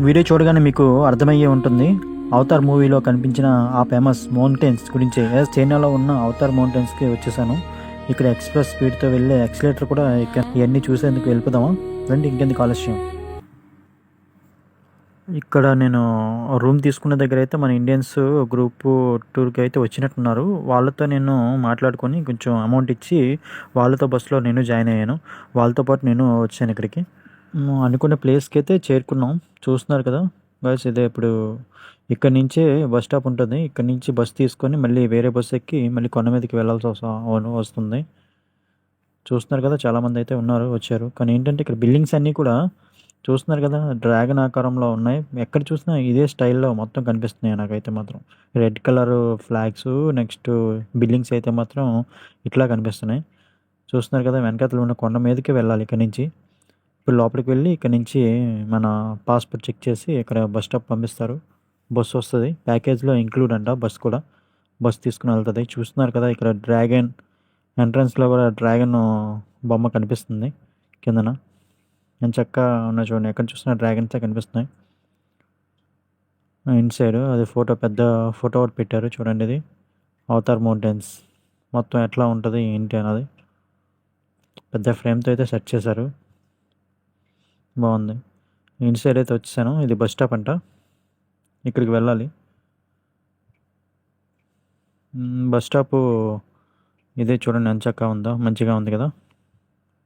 video చూడగానే మీకు అర్థమయ్యే ఉంటుంది అవతార్ మూవీలో కనిపించిన ఆ ఫేమస్ మౌంటైన్స్ గురించి. చైనాలో ఉన్న అవతార్ మౌంటైన్స్కి వచ్చేసాను. ఇక్కడ ఎక్స్ప్రెస్ స్పీడ్తో వెళ్ళే యాక్సిలేటర్ కూడా ఇవన్నీ చూసేందుకు వెళ్ళిపోదామా రండి, ఇంకెందుకు ఆలస్యం. ఇక్కడ నేను రూమ్ తీసుకున్న దగ్గర అయితే మన ఇండియన్స్ గ్రూప్ టూర్కి అయితే వచ్చినట్టున్నారు. వాళ్ళతో నేను మాట్లాడుకొని కొంచెం అమౌంట్ ఇచ్చి వాళ్ళతో బస్సులో నేను జాయిన్ అయ్యాను. వాళ్ళతో పాటు నేను వచ్చాను ఇక్కడికి. అనుకున్న ప్లేస్కి అయితే చేరుకున్నాం. చూస్తున్నారు కదా గైస్, ఇదే ఇప్పుడు ఇక్కడ నుంచే బస్ స్టాప్ ఉంటుంది. ఇక్కడ నుంచి బస్ తీసుకొని మళ్ళీ వేరే బస్ ఎక్కి మళ్ళీ కొండ మీదకి వెళ్ళాల్సి వస్తుంది. చూస్తున్నారు కదా, చాలామంది అయితే వచ్చారు. కానీ ఏంటంటే ఇక్కడ బిల్డింగ్స్ అన్నీ కూడా చూస్తున్నారు కదా డ్రాగన్ ఆకారంలో ఉన్నాయి. ఎక్కడ చూసినా ఇదే స్టైల్లో మొత్తం కనిపిస్తున్నాయి నాకైతే మాత్రం. Red colour flags, next buildings అయితే మాత్రం ఇట్లా కనిపిస్తున్నాయి. చూస్తున్నారు కదా, వెనకాతలు ఉన్న కొండ మీదకి వెళ్ళాలి ఇక్కడ నుంచి. ఇప్పుడు లోపలికి వెళ్ళి ఇక్కడ నుంచి మన పాస్పోర్ట్ చెక్ చేసి ఇక్కడ బస్ స్టాప్ పంపిస్తారు. బస్సు వస్తుంది, ప్యాకేజ్లో ఇంక్లూడ్ అంట బస్ కూడా. బస్ తీసుకుని వెళ్తుంది. చూస్తున్నారు కదా, ఇక్కడ డ్రాగన్ ఎంట్రన్స్లో కూడా డ్రాగన్ బొమ్మ కనిపిస్తుంది కిందన. నేను చక్కగా ఉన్న చూడండి, ఎక్కడ చూసినా డ్రాగన్సే కనిపిస్తున్నాయి. ఇన్సైడ్ అది పెద్ద ఫోటో ఒకటి పెట్టారు చూడండి. ఇది అవతార్ మౌంటైన్స్ మొత్తం ఎట్లా ఉంటుంది ఏంటి అన్నది పెద్ద ఫ్రేమ్తో అయితే సెట్ చేశారు. బాగుంది. ఇన్సైడ్ అయితే వచ్చేసాను. ఇది బస్ స్టాప్ అంట, ఇక్కడికి వెళ్ళాలి. బస్ స్టాపు ఇదే చూడండి, ఎంచక్కా ఉందా, మంచిగా ఉంది కదా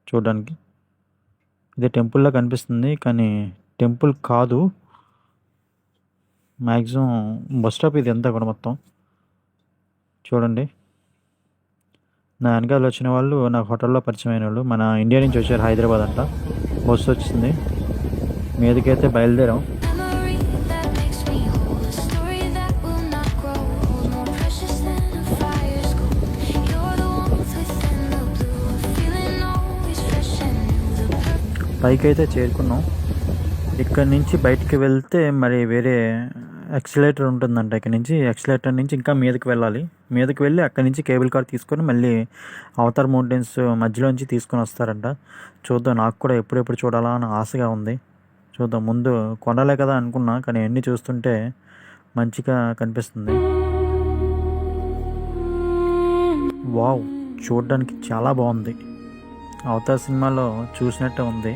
చూడడానికి. ఇది టెంపుల్లా కనిపిస్తుంది, కానీ టెంపుల్ కాదు. మ్యాక్సిమం బస్ స్టాప్ ఇది అంతా కూడా మొత్తం చూడండి. నా వెనకాల వచ్చిన వాళ్ళు నాకు హోటల్లో పరిచయం అయిన వాళ్ళు, మన ఇండియా నుంచి వచ్చారు, హైదరాబాద్ అంట. బస్సు వచ్చింది, మీదకైతే బయలుదేరాం. పైకి అయితే చేరుకున్నాం. ఇక్కడ నుంచి బయటికి వెళ్తే మరి వేరే యాక్సిలేటర్ ఉంటుందంట. ఇక్కడ నుంచి యాక్సిలేటర్ నుంచి ఇంకా మీదకి వెళ్ళాలి. మీదకి వెళ్ళి అక్కడి నుంచి కేబుల్ కార్ తీసుకొని మళ్ళీ అవతార్ మౌంటైన్స్ మధ్యలోంచి తీసుకొని వస్తారంట. చూద్దాం, నాకు కూడా ఎప్పుడెప్పుడు చూడాలా అని ఆశగా ఉంది. చూద్దాం. ముందు కొండలే కదా అనుకున్నా, కానీ అన్నీ చూస్తుంటే మంచిగా కనిపిస్తుంది. వావ్, చూడడానికి చాలా బాగుంది. అవతార్ సినిమాలో చూసినట్టే ఉంది.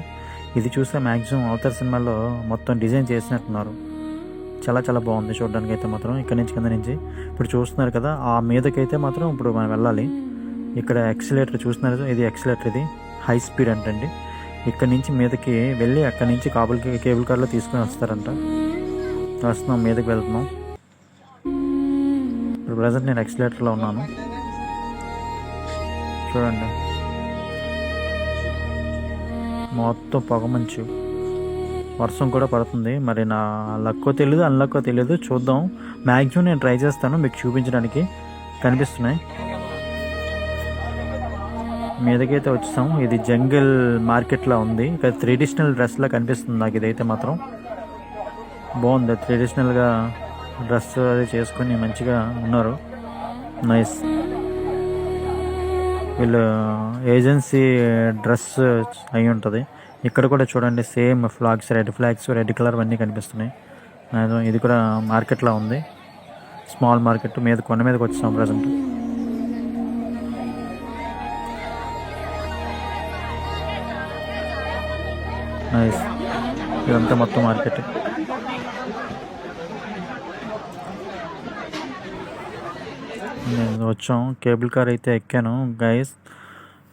ఇది చూస్తే మ్యాక్సిమం అవతార్ సినిమాలో మొత్తం డిజైన్ చేసినట్టున్నారు. చాలా చాలా బాగుంది చూడడానికి అయితే మాత్రం. ఇక్కడ నుంచి కింద నుంచి ఇప్పుడు చూస్తున్నారు కదా, ఆ మీదకైతే మాత్రం ఇప్పుడు మనం వెళ్ళాలి. ఇక్కడ ఎక్సిలేటర్ చూస్తున్నారు, ఇది ఎక్సిలేటర్, ఇది హై స్పీడ్ అంటండి. ఇక్కడ నుంచి మీదకి వెళ్ళి అక్కడి నుంచి కేబుల్ కార్లో తీసుకుని వస్తారంట. వస్తున్నాం, మీదకి వెళ్తున్నాం. ఇప్పుడు ప్రజెంట్ నేను ఎక్సిలేటర్లో ఉన్నాను. చూడండి, మొత్తం పొగమంచు, వర్షం కూడా పడుతుంది. మరి నా లక్కో తెలియదు, అన్లక్కో తెలియదు, చూద్దాం. మ్యాక్సిమం నేను ట్రై చేస్తాను మీకు చూపించడానికి. కనిపిస్తున్నాయి, మీదకైతే వచ్చాం. ఇది జంగిల్ మార్కెట్లా ఉంది. ఇక్కడ ట్రెడిషనల్ డ్రెస్లా కనిపిస్తుంది నాకు. ఇదైతే మాత్రం బాగుంది, ట్రెడిషనల్గా డ్రెస్ అది చేసుకొని మంచిగా ఉన్నారు. నైస్. వీళ్ళు ఏజెన్సీ డ్రెస్ అయి ఉంటుంది. ఇక్కడ కూడా చూడండి, సేమ్ ఫ్లాగ్స్, రెడ్ కలర్ అన్నీ కనిపిస్తున్నాయి. ఇది కూడా మార్కెట్లా ఉంది, స్మాల్ మార్కెట్. కొండ మీదకి వచ్చాం ప్రజెంట్. నైస్. ఇదంతా మొత్తం మార్కెట్. నేను వచ్చాం, కేబుల్ కార్ అయితే ఎక్కాను గైస్.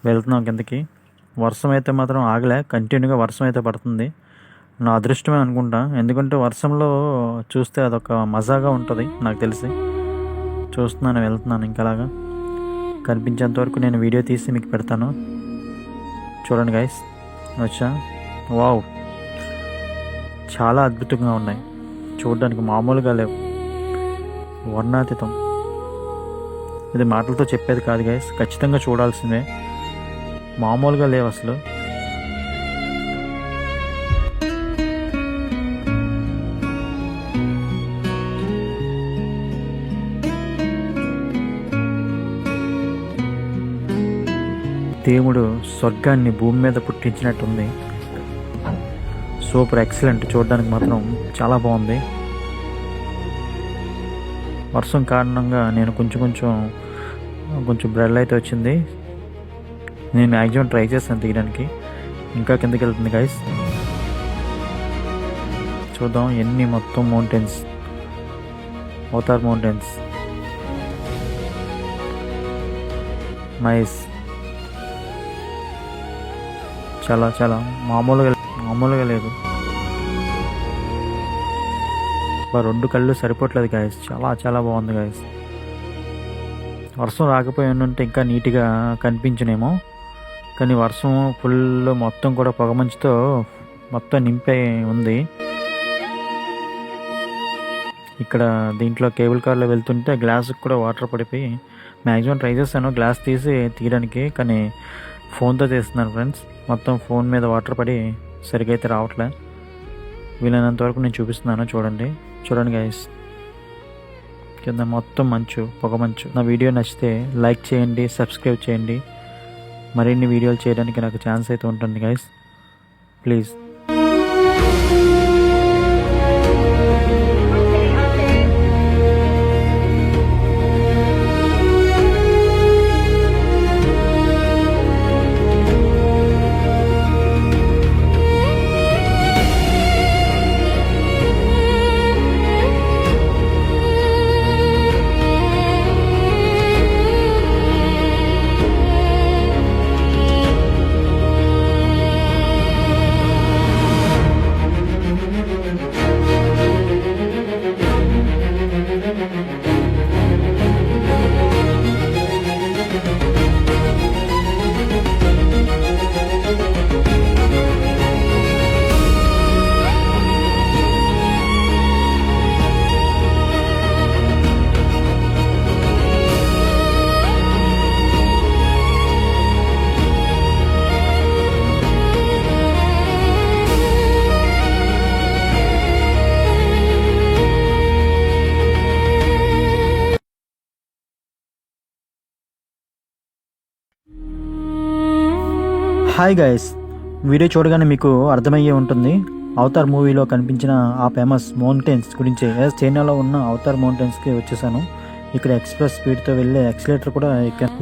వెళ్తున్నాం కిందకి. వర్షం అయితే మాత్రం ఆగలే, కంటిన్యూగా వర్షం అయితే పడుతుంది. నా అదృష్టమే అనుకుంటా, ఎందుకంటే వర్షంలో చూస్తే అదొక మజాగా ఉంటుంది నాకు తెలిసి. చూస్తున్నాను, వెళ్తున్నాను. ఇంకలాగా కనిపించేంత వరకు నేను వీడియో తీసి మీకు పెడతాను. చూడండి గైస్, వచ్చా. వావ్, చాలా అద్భుతంగా ఉన్నాయి చూడడానికి, మామూలుగా లేవు, వర్ణాతీతం. ఇది మాటలతో చెప్పేది కాదు గైస్, ఖచ్చితంగా చూడాల్సిందే. మామూలుగా లేవు అసలు. దేవుడు స్వర్గాన్ని భూమి మీద పుట్టించినట్టుంది. సూపర్ ఎక్సలెంట్, చూడడానికి మాత్రం చాలా బాగుంది. వర్షం కారణంగా నేను కొంచెం బ్రెడ్ అయితే వచ్చింది. నేను మ్యాక్సిమం ట్రై చేస్తాను తీయడానికి. ఇంకా కిందకి వెళ్తుంది గైస్. చూద్దాం ఎన్ని మొత్తం మౌంటైన్స్, అవతార్ మౌంటైన్స్. నైస్, చాలా చాలా మామూలుగా లేదు. రెండు కళ్ళు సరిపోవట్లేదు గాయస్, చాలా చాలా బాగుంది గాయస్. వర్షం రాకపోయి ఉంటే ఇంకా నీట్గా కనిపించనేమో, కానీ వర్షం ఫుల్ మొత్తం కూడా పొగమంచుతో మొత్తం నింపే ఉంది. ఇక్కడ దీంట్లో కేబుల్ కార్లో వెళ్తుంటే గ్లాస్కి కూడా వాటర్ పడిపోయి మ్యాక్సిమం ట్రై చేస్తాను గ్లాస్ తీసి తీయడానికి, కానీ ఫోన్తో తీస్తున్నాను ఫ్రెండ్స్. మొత్తం ఫోన్ మీద వాటర్ పడి సరిగ్గా అయితే రావట్లే. వీలైనంత వరకు నేను చూపిస్తున్నాను. చూడండి గైస్, కింద మొత్తం మంచు, పొగమంచు. నా వీడియో నచ్చితే లైక్ చేయండి, సబ్స్క్రైబ్ చేయండి. మరిన్ని వీడియోలు చేయడానికి నాకు ఛాన్స్ అయితే ఉంటుంది guys, please. Hi guys, video చూడగానే మీకు అర్థమయ్యే ఉంటుంది అవతార్ మూవీలో కనిపించిన ఆ ఫేమస్ మౌంటైన్స్ గురించి. చైనాలో ఉన్న అవతార్ మౌంటైన్స్కి వచ్చేసాను. ఇక్కడ ఎక్స్ప్రెస్ స్పీడ్తో వెళ్ళే యాక్సిలేటర్ కూడా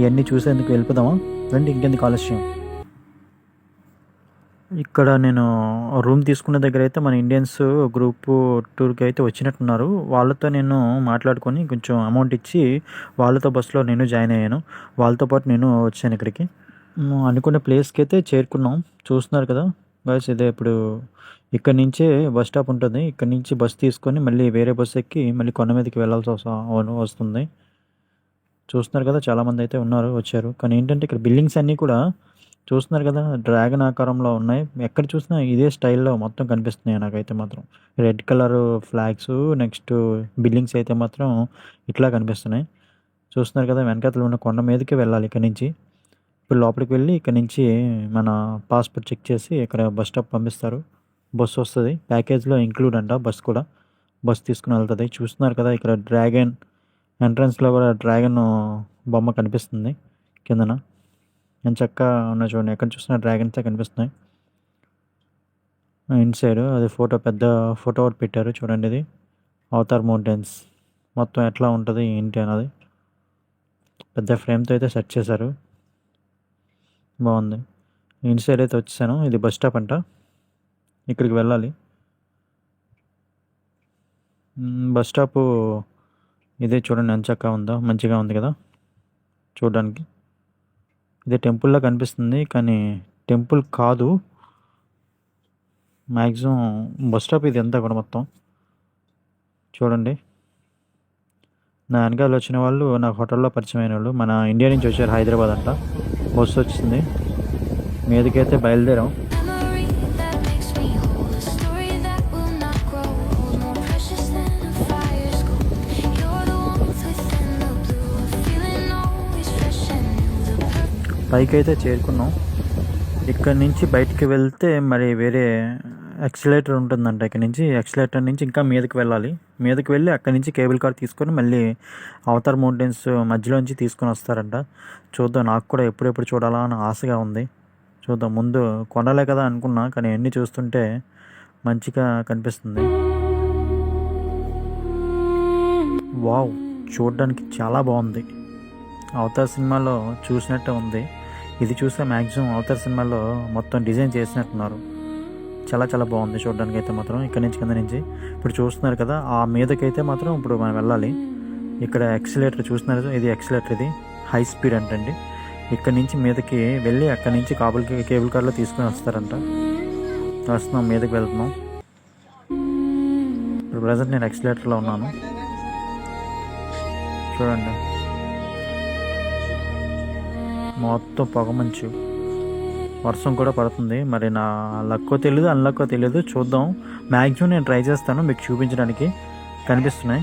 ఇవన్నీ చూసేందుకు వెళ్ళిపోదామా రండి, ఇంకెందుకు ఆలస్యం. ఇక్కడ నేను రూమ్ తీసుకున్న దగ్గర అయితే మన ఇండియన్స్ గ్రూప్ టూర్కి అయితే వచ్చినట్టున్నారు. వాళ్ళతో నేను మాట్లాడుకొని కొంచెం అమౌంట్ ఇచ్చి వాళ్ళతో బస్సులో నేను జాయిన్ అయ్యాను. వాళ్ళతో పాటు నేను వచ్చాను ఇక్కడికి. అనుకున్న ప్లేస్కి అయితే చేరుకున్నాం. చూస్తున్నారు కదా గైస్, ఇదే ఇప్పుడు ఇక్కడ నుంచే బస్ స్టాప్ ఉంటుంది. ఇక్కడ నుంచి బస్ తీసుకొని మళ్ళీ వేరే బస్ ఎక్కి మళ్ళీ కొండ మీదకి వెళ్ళాల్సి వస్తుంది. చూస్తున్నారు కదా, చాలామంది అయితే వచ్చారు. కానీ ఏంటంటే ఇక్కడ బిల్డింగ్స్ అన్నీ కూడా చూస్తున్నారు కదా డ్రాగన్ ఆకారంలో ఉన్నాయి. ఎక్కడ చూసినా ఇదే స్టైల్లో మొత్తం కనిపిస్తున్నాయి నాకైతే మాత్రం. Red colour flags, next buildings అయితే మాత్రం ఇట్లా కనిపిస్తున్నాయి. చూస్తున్నారు కదా, వెనకాతలు ఉన్న కొండ మీదకి వెళ్ళాలి ఇక్కడ నుంచి. ఇప్పుడు లోపలికి వెళ్ళి ఇక్కడ నుంచి మన పాస్పోర్ట్ చెక్ చేసి ఇక్కడ బస్ స్టాప్ పంపిస్తారు. బస్సు వస్తుంది, ప్యాకేజ్లో ఇంక్లూడ్ అంట బస్ కూడా. బస్ తీసుకుని వెళ్తుంది. చూస్తున్నారు కదా, ఇక్కడ డ్రాగన్ ఎంట్రన్స్లో కూడా డ్రాగన్ బొమ్మ కనిపిస్తుంది కిందన. నేను చక్కగా ఉన్న చూడండి, ఎక్కడ చూసినా డ్రాగన్సే కనిపిస్తున్నాయి. ఇన్సైడ్ అది పెద్ద ఫోటో ఒకటి పెట్టారు చూడండి. ఇది అవతార్ మౌంటైన్స్ మొత్తం ఎట్లా ఉంటుంది ఏంటి అన్నది పెద్ద ఫ్రేమ్తో అయితే సెట్ చేశారు. బాగుంది. ఇన్సైడ్ అయితే వచ్చేసాను. ఇది బస్ స్టాప్ అంట, ఇక్కడికి వెళ్ళాలి. బస్ స్టాపు ఇదే చూడండి, ఎంత చక్కగా ఉందో, మంచిగా ఉంది కదా చూడడానికి. ఇది టెంపుల్లా కనిపిస్తుంది కానీ టెంపుల్ కాదు, మ్యాక్సిమం బస్ స్టాప్ ఇది అంతా కూడా మొత్తం. చూడండి, నా వెనకాల వచ్చిన వాళ్ళు నాకు హోటల్లో పరిచయం అయిన వాళ్ళు మన ఇండియా నుంచి వచ్చారు, హైదరాబాద్ అంట. బస్సు వచ్చింది, మీదకైతే బయలుదేరాం. పైకి అయితే చేరుకున్నాం. ఇక్కడ నుంచి బయటికి వెళ్తే మరి వేరే యాక్సిలేటర్ ఉంటుందంట. ఇక్కడ నుంచి యాక్సిలేటర్ నుంచి ఇంకా మీదకి వెళ్ళాలి. మీదకి వెళ్ళి అక్కడి నుంచి కేబుల్ కార్ తీసుకొని మళ్ళీ అవతార్ మౌంటైన్స్ మధ్యలోంచి తీసుకొని వస్తారంట. చూద్దాం, నాకు కూడా ఎప్పుడెప్పుడు చూడాలా అని ఆశగా ఉంది. చూద్దాం. ముందు కొండలే కదా అనుకున్నా, కానీ అన్నీ చూస్తుంటే మంచిగా కనిపిస్తుంది. వావ్, చూడడానికి చాలా బాగుంది. అవతార్ సినిమాలో చూసినట్టే ఉంది. ఇది చూస్తే మ్యాక్సిమం అవతార్ సినిమాలో మొత్తం డిజైన్ చేసినట్టున్నారు. చాలా చాలా బాగుంది చూడడానికి అయితే మాత్రం. ఇక్కడ నుంచి కింద నుంచి ఇప్పుడు చూస్తున్నారు కదా, ఆ మీదకైతే మాత్రం ఇప్పుడు మనం వెళ్ళాలి. ఇక్కడ యాక్సిలేటర్ చూస్తున్నారు, ఇది యాక్సిలేటర్, ఇది హై స్పీడ్ అంటండి. ఇక్కడ నుంచి మీదకి వెళ్ళి అక్కడి నుంచి కేబుల్ కార్లో తీసుకుని వస్తారంట. వస్తున్నాం, మీదకి వెళ్తున్నాం. ఇప్పుడు ప్రజెంట్ నేను యాక్సిలేటర్లో ఉన్నాను. చూడండి, మొత్తం పొగమంచు, వర్షం కూడా పడుతుంది. మరి నా లక్కో తెలియదు, అన్లక్కో తెలియదు, చూద్దాం. మ్యాక్సిమం నేను ట్రై చేస్తాను మీకు చూపించడానికి. కనిపిస్తున్నాయి.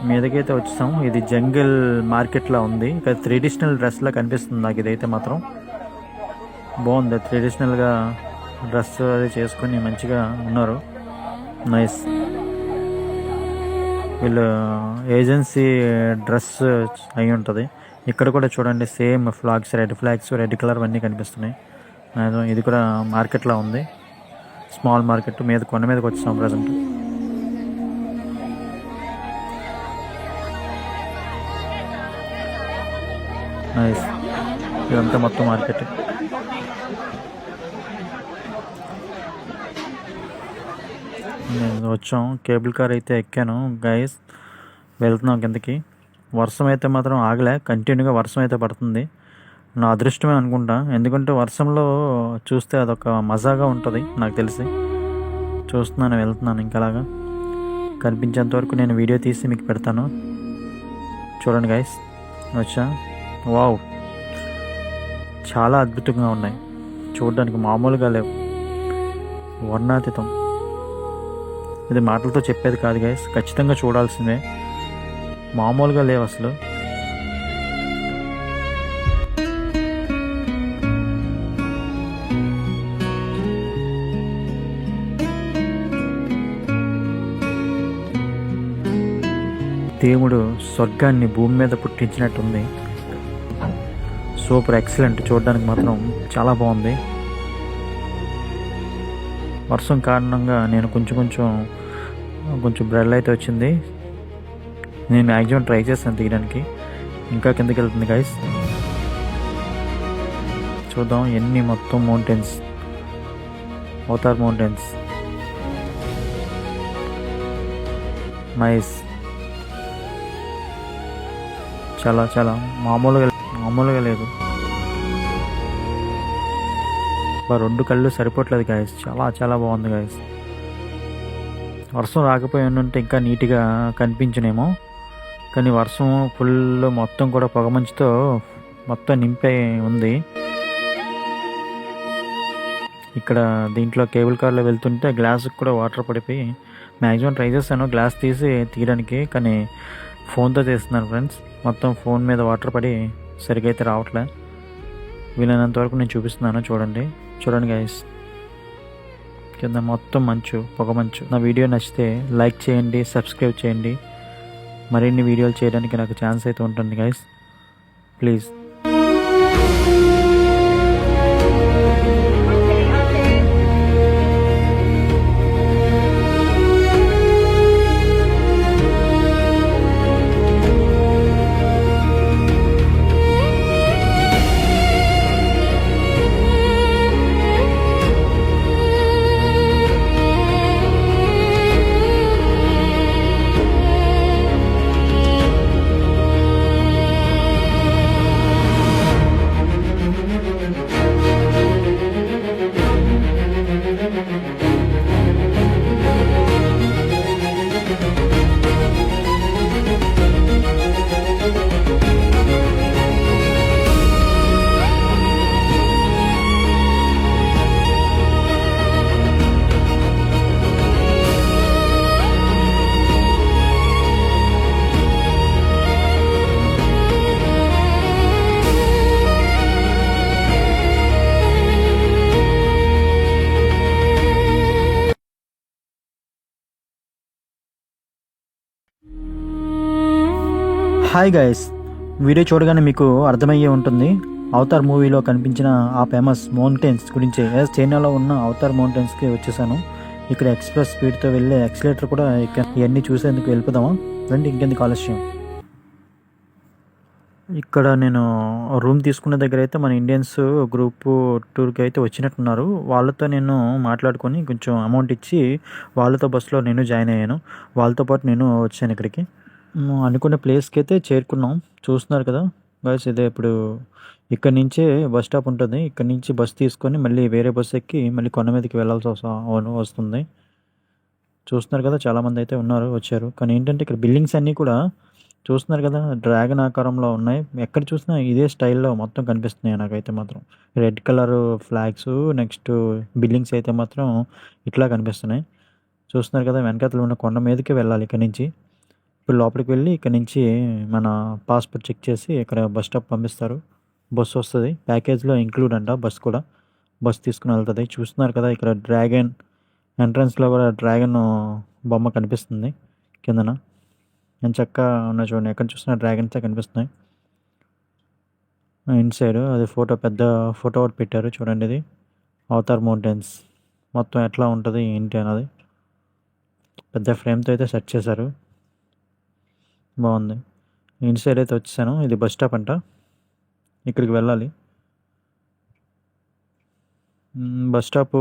మీదకైతే వచ్చాం. ఇది జంగిల్ మార్కెట్లా ఉంది. ఇక్కడ ట్రెడిషనల్ డ్రెస్లా కనిపిస్తుంది నాకు. ఇదైతే మాత్రం బాగుంది. ట్రెడిషనల్గా డ్రెస్ అది చేసుకొని మంచిగా ఉన్నారు. నైస్. వీళ్ళు ఏజెన్సీ డ్రెస్ అయి ఉంటుంది. ఇక్కడ కూడా చూడండి, సేమ్ ఫ్లాగ్స్, రెడ్ కలర్ అన్నీ కనిపిస్తున్నాయి. ఇది కూడా మార్కెట్లో ఉంది, స్మాల్ మార్కెట్. కొండ మీదకి వచ్చాం ప్రజెంట్. నైస్. ఇదంతా మొత్తం మార్కెట్. నేను వచ్చాం, కేబుల్ కార్ అయితే ఎక్కాను గైస్. వెళ్తున్నాం కిందకి. వర్షం అయితే మాత్రం ఆగలే, కంటిన్యూగా వర్షం అయితే పడుతుంది. నా అదృష్టమే అనుకుంటా, ఎందుకంటే వర్షంలో చూస్తే అదొక మజాగా ఉంటుంది నాకు తెలిసి. చూస్తున్నాను, వెళ్తున్నాను. ఇంకలాగా కనిపించేంత వరకు నేను వీడియో తీసి మీకు పెడతాను. చూడండి గైస్, వచ్చా. వావ్, చాలా అద్భుతంగా ఉన్నాయి చూడడానికి, మామూలుగా లేవు, వర్ణాతీతం. ఇది మాటలతో చెప్పేది కాదు గైస్, ఖచ్చితంగా చూడాల్సిందే. మామూలుగా లేవు అసలు. దేవుడు స్వర్గాన్ని భూమి మీద పుట్టించినట్టుంది. Super excellent. చూడడానికి మాత్రం చాలా బాగుంది. వర్షం కారణంగా నేను కొంచెం బ్రెడ్ అయితే వచ్చింది. నేను మ్యాక్సిమం ట్రై చేస్తాను తీయడానికి. ఇంకా కిందకి వెళ్తుంది గైస్. చూద్దాం ఎన్ని మొత్తం మౌంటైన్స్, అవతార్ మౌంటైన్స్. నైస్, చాలా చాలా మామూలుగా లేదు. రెండు కళ్ళు సరిపోవట్లేదు గాయస్, చాలా చాలా బాగుంది గాయస్. వర్షం రాకపోయి ఉంటే ఇంకా నీట్గా కనిపించనేమో, కానీ వర్షం ఫుల్ మొత్తం కూడా పొగమంచుతో మొత్తం నింపే ఉంది. ఇక్కడ దీంట్లో కేబుల్ కార్లో వెళ్తుంటే గ్లాస్కి కూడా వాటర్ పడిపోయి మ్యాక్సిమం ట్రై చేస్తాను గ్లాస్ తీసి తీయడానికి, కానీ ఫోన్తో తీస్తున్నాను ఫ్రెండ్స్. మొత్తం ఫోన్ మీద వాటర్ పడి సరిగ్గా అయితే రావట్లే. వీలైనంత వరకు నేను చూపిస్తున్నాను, చూడండి గైస్. కింద మొత్తం మంచు, పొగ మంచు. నా వీడియో నచ్చితే లైక్ చేయండి, సబ్స్క్రైబ్ చేయండి. మరిన్ని వీడియోలు చేయడానికి నాకు ఛాన్స్ అయితే ఉంటుంది guys, please. Hi guys, video చూడగానే మీకు అర్థమయ్యే ఉంటుంది అవతార్ మూవీలో కనిపించిన ఆ ఫేమస్ మౌంటైన్స్ గురించి. చైనాలో ఉన్న అవతార్ మౌంటైన్స్కి వచ్చేసాను. ఇక్కడ ఎక్స్ప్రెస్ స్పీడ్తో వెళ్ళే యాక్సిలేటర్ కూడా ఇవన్నీ చూసేందుకు వెళ్ళిపోదామా రండి, ఇంకెందుకు ఆలస్యం. ఇక్కడ నేను రూమ్ తీసుకున్న దగ్గర అయితే మన ఇండియన్స్ గ్రూప్ టూర్కి అయితే వచ్చినట్టున్నారు. వాళ్ళతో నేను మాట్లాడుకొని కొంచెం అమౌంట్ ఇచ్చి వాళ్ళతో బస్సులో నేను జాయిన్ అయ్యాను. వాళ్ళతో పాటు నేను వచ్చాను ఇక్కడికి. అనుకున్న ప్లేస్కి అయితే చేరుకున్నాం. చూస్తున్నారు కదా గైస్, ఇదే ఇప్పుడు ఇక్కడ నుంచే బస్ స్టాప్ ఉంటుంది. ఇక్కడ నుంచి బస్ తీసుకొని మళ్ళీ వేరే బస్ ఎక్కి మళ్ళీ కొండ మీదకి వెళ్ళాల్సి వస్తుంది. చూస్తున్నారు కదా, చాలామంది అయితే వచ్చారు. కానీ ఏంటంటే ఇక్కడ బిల్డింగ్స్ అన్నీ కూడా చూస్తున్నారు కదా డ్రాగన్ ఆకారంలో ఉన్నాయి. ఎక్కడ చూసినా ఇదే స్టైల్లో మొత్తం కనిపిస్తున్నాయి నాకైతే మాత్రం. Red colour flags, next buildings అయితే మాత్రం ఇట్లా కనిపిస్తున్నాయి. చూస్తున్నారు కదా, వెనకాతలు ఉన్న కొండ మీదకి వెళ్ళాలి ఇక్కడ నుంచి. ఇప్పుడు లోపలికి వెళ్ళి ఇక్కడ నుంచి మన పాస్పోర్ట్ చెక్ చేసి ఇక్కడ బస్ స్టాప్ పంపిస్తారు. బస్సు వస్తుంది, ప్యాకేజ్లో ఇంక్లూడ్ అంట బస్ కూడా. బస్ తీసుకుని వెళ్తుంది. చూస్తున్నారు కదా, ఇక్కడ డ్రాగన్ ఎంట్రన్స్లో కూడా డ్రాగన్ బొమ్మ కనిపిస్తుంది కిందన. నేను చక్కగా ఉన్న చూడండి, ఎక్కడ చూసినా డ్రాగన్సే కనిపిస్తున్నాయి. ఇన్సైడ్ అది పెద్ద ఫోటో ఒకటి పెట్టారు చూడండి. ఇది అవతార్ మౌంటైన్స్ మొత్తం ఎట్లా ఉంటుంది ఏంటి అన్నది పెద్ద ఫ్రేమ్తో అయితే సెట్ చేశారు. బాగుంది. ఇన్సైడ్ అయితే వచ్చేసాను. ఇది బస్ స్టాప్ అంట, ఇక్కడికి వెళ్ళాలి. బస్ స్టాపు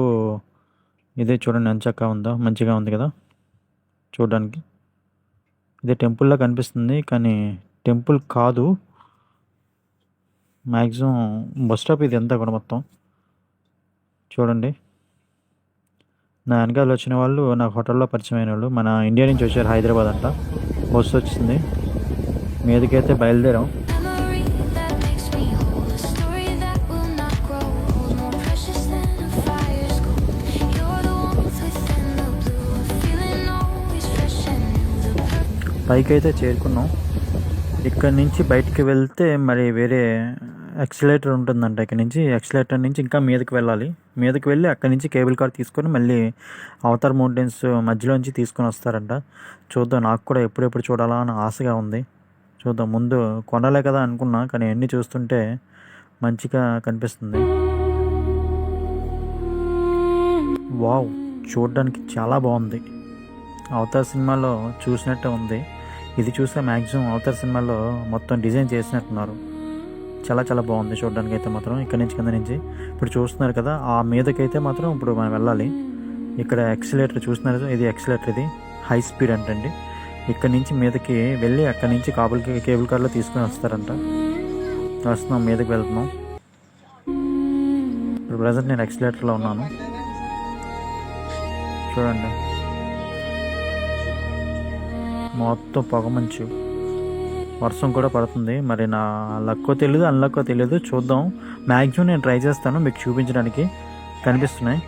ఇదే చూడండి, ఎంచక్కా ఉందా, మంచిగా ఉంది కదా చూడడానికి. ఇదే టెంపుల్లా కనిపిస్తుంది, కానీ టెంపుల్ కాదు. మ్యాక్సిమం బస్ స్టాప్ ఇది అంతా కూడా మొత్తం చూడండి. నా వెనకాల వచ్చిన వాళ్ళు నాకు హోటల్లో పరిచయం అయిన వాళ్ళు, మన ఇండియా నుంచి వచ్చారు, హైదరాబాద్ అంట. బస్సు వచ్చింది, మీదకైతే బయలుదేరాం. పైకి అయితే చేరుకున్నాం. ఇక్కడ నుంచి బయటికి వెళ్తే మరి వేరే యాక్సిలేటర్ ఉంటుందంట. ఇక్కడ నుంచి యాక్సిలేటర్ నుంచి ఇంకా మీదకి వెళ్ళాలి. మీదకి వెళ్ళి అక్కడి నుంచి కేబుల్ కార్ తీసుకొని మళ్ళీ అవతార్ మౌంటైన్స్ మధ్యలోంచి తీసుకొని వస్తారంట. చూద్దాం, నాకు కూడా ఎప్పుడెప్పుడు చూడాలా అని ఆశగా ఉంది. చూద్దాం. ముందు కొనలే కదా అనుకున్నా, కానీ అన్నీ చూస్తుంటే మంచిగా కనిపిస్తుంది. వావ్, చూడడానికి చాలా బాగుంది. అవతార్ సినిమాలో చూసినట్టే ఉంది. ఇది చూస్తే మ్యాక్సిమం అవతార్ సినిమాలో మొత్తం డిజైన్ చేసినట్టున్నారు. చాలా చాలా బాగుంది చూడడానికి అయితే మాత్రం. ఇక్కడ నుంచి కింద నుంచి ఇప్పుడు చూస్తున్నారు కదా, ఆ మీదకైతే మాత్రం ఇప్పుడు మనం వెళ్ళాలి. ఇక్కడ ఎక్సిలేటర్ చూస్తున్నారు, ఇది ఎక్సిలేటర్, ఇది హై స్పీడ్ అంటండి. ఇక్కడ నుంచి మీదకి వెళ్ళి అక్కడ నుంచి కేబుల్ కార్లో తీసుకుని వస్తారంట. వస్తున్నాం, మీదకి వెళ్తున్నాం. ఇప్పుడు ప్రజెంట్ నేను ఎక్సిలేటర్లో ఉన్నాను. చూడండి మొత్తం పొగమంచు, వర్షం కూడా పడుతుంది. మరి నా లక్కో తెలియదు అన్లక్కో తెలియదు, చూద్దాం. మ్యాక్సిమం నేను ట్రై చేస్తాను మీకు చూపించడానికి. కనిపిస్తున్నాయి,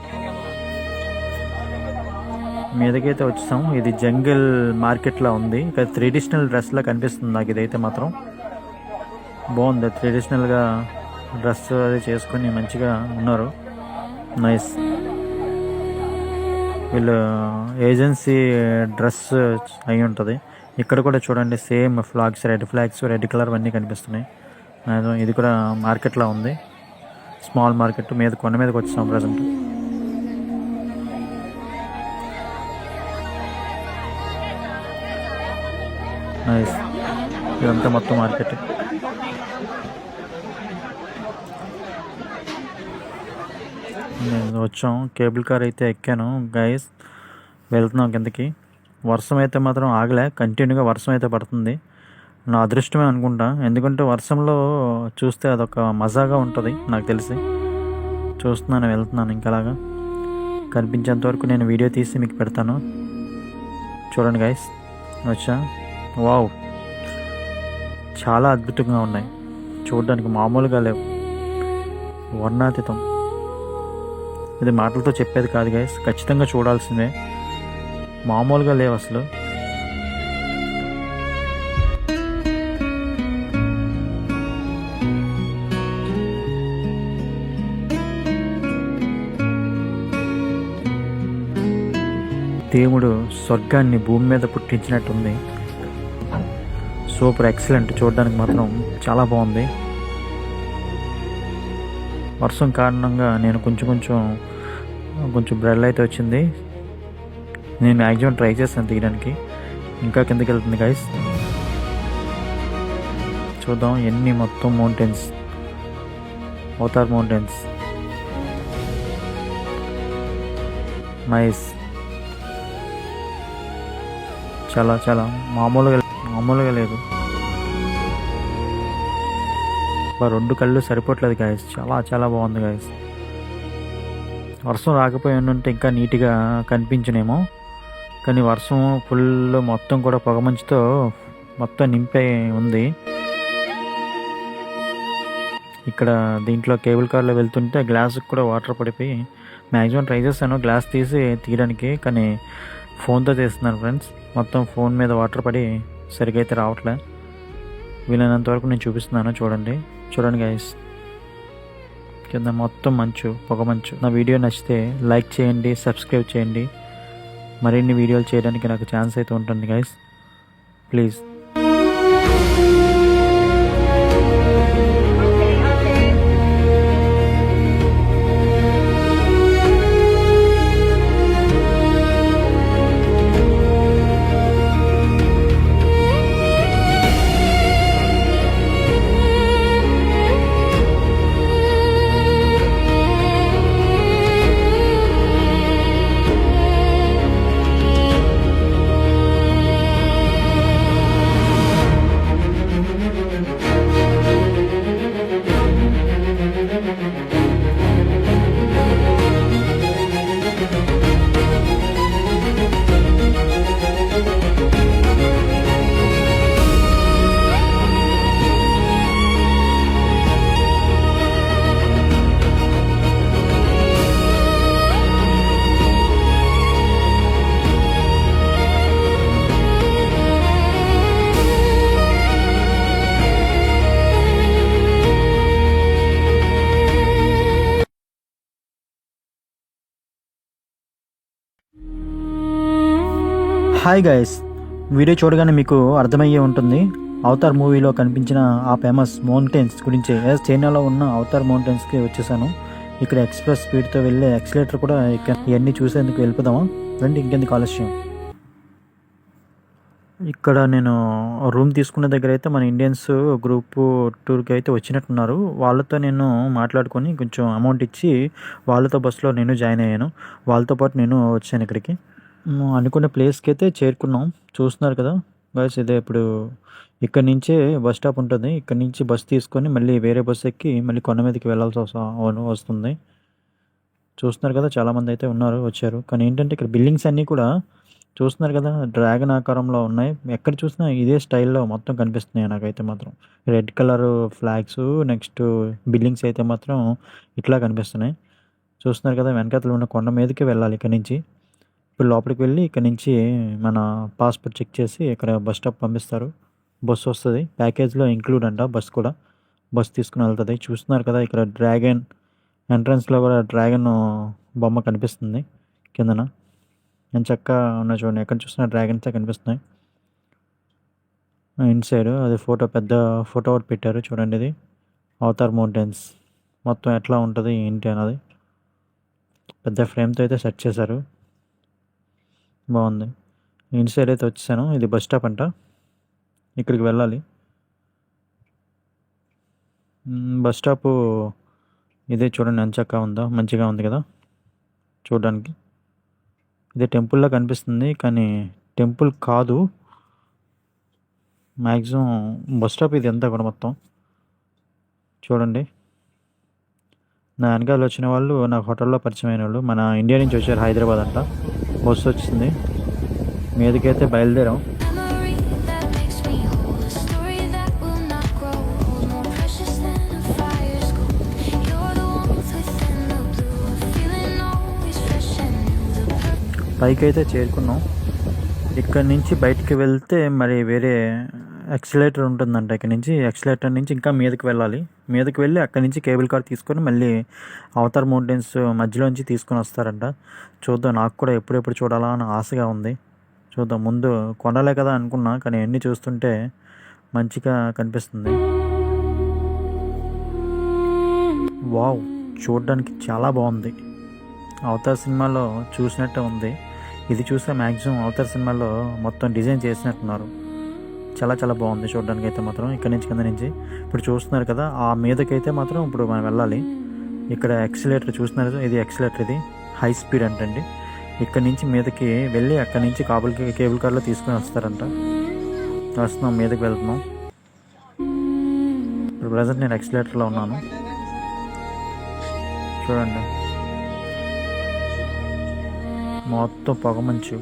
మీదకైతే వచ్చాం. ఇది జంగిల్ మార్కెట్లా ఉంది. ఇక్కడ ట్రెడిషనల్ డ్రెస్లా కనిపిస్తుంది నాకు. ఇదైతే మాత్రం బాగుంది, ట్రెడిషనల్గా డ్రెస్ అది చేసుకొని మంచిగా ఉన్నారు. నైస్. వీళ్ళు ఏజెన్సీ డ్రెస్ అయి ఉంటుంది. ఇక్కడ కూడా చూడండి same flags, red flags, red colour అన్నీ కనిపిస్తున్నాయి. ఇది కూడా మార్కెట్లో ఉంది, స్మాల్ మార్కెట్ మీద, కొండ మీదకి వచ్చాం ప్రజెంట్. నైస్. ఇదంతా మొత్తం మార్కెట్. నేను వచ్చాం, కేబుల్ కార్ అయితే ఎక్కాను గైస్. వెళ్తున్నాం కిందకి. వర్షం అయితే మాత్రం ఆగలే, కంటిన్యూగా వర్షం అయితే పడుతుంది. నా అదృష్టమే అనుకుంటా, ఎందుకంటే వర్షంలో చూస్తే అదొక మజాగా ఉంటుంది నాకు తెలిసి. చూస్తున్నాను, వెళ్తున్నాను. ఇంకలాగా కనిపించేంత వరకు నేను వీడియో తీసి మీకు పెడతాను. చూడండి గైస్, వచ్చా. వావ్, చాలా అద్భుతంగా ఉన్నాయి చూడడానికి, మామూలుగా లేవు, వర్ణాతీతం. ఇది మాటలతో చెప్పేది కాదు గైస్, ఖచ్చితంగా చూడాల్సిందే. మామూలుగా లేవు అసలు. దేవుడు స్వర్గాన్ని భూమి మీద పుట్టించినట్టుంది. సూపర్ ఎక్సలెంట్, చూడడానికి మాత్రం చాలా బాగుంది. వర్షం కారణంగా నేను కొంచెం బ్రెల్ అయితే వచ్చింది. నేను మ్యాక్సిమం ట్రై చేస్తాను తీయడానికి. ఇంకా కిందకి వెళ్తుంది గైస్. చూద్దాం ఎన్ని మొత్తం మౌంటైన్స్, అవతార్ మౌంటైన్స్. నైస్, చాలా చాలా మామూలుగా లేదు. రెండు కళ్ళు సరిపోవట్లేదు గాయస్, చాలా చాలా బాగుంది గాయస్. వర్షం రాకపోయి ఉంటే ఇంకా నీట్గా కనిపించనేమో, కానీ వర్షం ఫుల్ మొత్తం కూడా పొగమంచుతో మొత్తం నింపే ఉంది. ఇక్కడ దీంట్లో కేబుల్ కార్లో వెళ్తుంటే గ్లాస్కి కూడా వాటర్ పడిపోయి మ్యాక్సిమం ట్రై చేస్తాను గ్లాస్ తీసి తీయడానికి, కానీ ఫోన్తో తీస్తున్నాను ఫ్రెండ్స్. మొత్తం ఫోన్ మీద వాటర్ పడి సరిగ్గా అయితే రావట్లే. వీలైనంత వరకు నేను చూపిస్తున్నాను. చూడండి గైస్, కింద మొత్తం మంచు, పొగమంచు. నా వీడియో నచ్చితే లైక్ చేయండి, సబ్స్క్రైబ్ చేయండి. మరిన్ని వీడియోలు చేయడానికి నాకు ఛాన్స్ అయితే ఉంటుంది guys, please. Hi guys, video చూడగానే మీకు అర్థమయ్యే ఉంటుంది అవతార్ మూవీలో కనిపించిన ఆ ఫేమస్ మౌంటైన్స్ గురించి. చైనాలో ఉన్న అవతార్ మౌంటైన్స్కి వచ్చేసాను. ఇక్కడ ఎక్స్ప్రెస్ స్పీడ్తో వెళ్ళే ఎక్సిలేటర్ కూడా ఇవన్నీ చూసేందుకు వెళ్ళిపోదామా రండి, ఇంకెందుకు ఆలస్యం. ఇక్కడ నేను రూమ్ తీసుకున్న దగ్గర అయితే మన ఇండియన్స్ గ్రూప్ టూర్కి అయితే వచ్చినట్టున్నారు. వాళ్ళతో నేను మాట్లాడుకొని కొంచెం అమౌంట్ ఇచ్చి వాళ్ళతో బస్సులో నేను జాయిన్ అయ్యాను. వాళ్ళతో పాటు నేను వచ్చాను ఇక్కడికి. అనుకున్న ప్లేస్కి అయితే చేరుకున్నాం. చూస్తున్నారు కదా గైస్, ఇదే ఇప్పుడు ఇక్కడ నుంచే బస్ స్టాప్ ఉంటుంది. ఇక్కడ నుంచి బస్ తీసుకొని మళ్ళీ వేరే బస్ ఎక్కి మళ్ళీ కొండ మీదకి వెళ్ళాల్సి వస్తుంది. చూస్తున్నారు కదా, చాలామంది అయితే వచ్చారు. కానీ ఏంటంటే ఇక్కడ బిల్డింగ్స్ అన్నీ కూడా చూస్తున్నారు కదా, డ్రాగన్ ఆకారంలో ఉన్నాయి. ఎక్కడ చూసినా ఇదే స్టైల్లో మొత్తం కనిపిస్తున్నాయి నాకైతే మాత్రం. Red colour flags, next buildings అయితే మాత్రం ఇట్లా కనిపిస్తున్నాయి. చూస్తున్నారు కదా, వెనకాతలు ఉన్న కొండ మీదకి వెళ్ళాలి ఇక్కడ నుంచి. ఇప్పుడు లోపలికి వెళ్ళి ఇక్కడ నుంచి మన పాస్పోర్ట్ చెక్ చేసి ఇక్కడ బస్ స్టాప్ పంపిస్తారు. బస్సు వస్తుంది, ప్యాకేజ్లో ఇంక్లూడ్ అంట బస్ కూడా. బస్ తీసుకుని వెళ్తుంది. చూస్తున్నారు కదా, ఇక్కడ డ్రాగన్ ఎంట్రన్స్లో కూడా డ్రాగన్ బొమ్మ కనిపిస్తుంది కిందన. నేను చక్కగా ఉన్న చూడండి, ఎక్కడ చూసినా డ్రాగన్సే కనిపిస్తున్నాయి. ఇన్సైడ్ అది పెద్ద ఫోటో ఒకటి పెట్టారు చూడండి. ఇది అవతార్ మౌంటైన్స్ మొత్తం ఎట్లా ఉంటుంది ఏంటి అన్నది పెద్ద ఫ్రేమ్తో అయితే సెట్ చేశారు. బాగుంది. ఇన్సైడ్ అయితే వచ్చేసాను. ఇది బస్ స్టాప్ అంట, ఇక్కడికి వెళ్ళాలి. బస్ స్టాపు ఇదే చూడండి, ఎంత చక్కగా ఉందో, మంచిగా ఉంది కదా చూడడానికి. ఇది టెంపుల్లా కనిపిస్తుంది కానీ టెంపుల్ కాదు. మ్యాక్సిమం బస్ స్టాప్ ఇది అంతా కూడా మొత్తం చూడండి. నా వెనకాల వచ్చిన వాళ్ళు నాకు హోటల్లో పరిచయం అయిన వాళ్ళు, మన ఇండియా నుంచి వచ్చారు, హైదరాబాద్ అంట. బస్సు వచ్చింది, మీదకైతే బయలుదేరాం. Memory that makes me whole, a story that will not grow old, more precious than a fire's gold. You're the warmth within the blue, a feeling always fresh and new. The purple పైకి అయితే చేరుకున్నాం. ఇక్కడ నుంచి బయటికి వెళ్తే మరి వేరే ఎక్సలేటర్ ఉంటుందంట. ఇక్కడ నుంచి ఎక్సలేటర్ నుంచి ఇంకా మీదకి వెళ్ళాలి. మీదకి వెళ్ళి అక్కడి నుంచి కేబుల్ కార్ తీసుకొని మళ్ళీ అవతార్ మౌంటైన్స్ మధ్యలోంచి తీసుకొని వస్తారంట. చూద్దాం, నాకు కూడా ఎప్పుడెప్పుడు చూడాలా అని ఆశగా ఉంది. చూద్దాం. ముందు కొండలే కదా అనుకున్నా, కానీ అన్నీ చూస్తుంటే మంచిగా కనిపిస్తుంది. వావ్, చూడడానికి చాలా బాగుంది. అవతార్ సినిమాలో చూసినట్టే ఉంది. ఇది చూస్తే మ్యాక్సిమం అవతార్ సినిమాలో మొత్తం డిజైన్ చేసినట్టున్నారు. చాలా చాలా బాగుంది చూడడానికి అయితే మాత్రం. ఇక్కడ నుంచి కింద నుంచి ఇప్పుడు చూస్తున్నారు కదా, ఆ మీదకైతే మాత్రం ఇప్పుడు మనం వెళ్ళాలి. ఇక్కడ ఎక్సిలేటర్ చూస్తున్నారు, ఇది ఎక్సిలేటర్, ఇది హై స్పీడ్ అంటండి. ఇక్కడ నుంచి మీదకి వెళ్ళి అక్కడి నుంచి కేబుల్ కార్లో తీసుకుని వస్తారంట. వస్తున్నాం, మీదకి వెళ్తున్నాం. ఇప్పుడు ప్రజెంట్ నేను ఎక్సిలేటర్లో ఉన్నాను. చూడండి, మొత్తం పొగమంచు,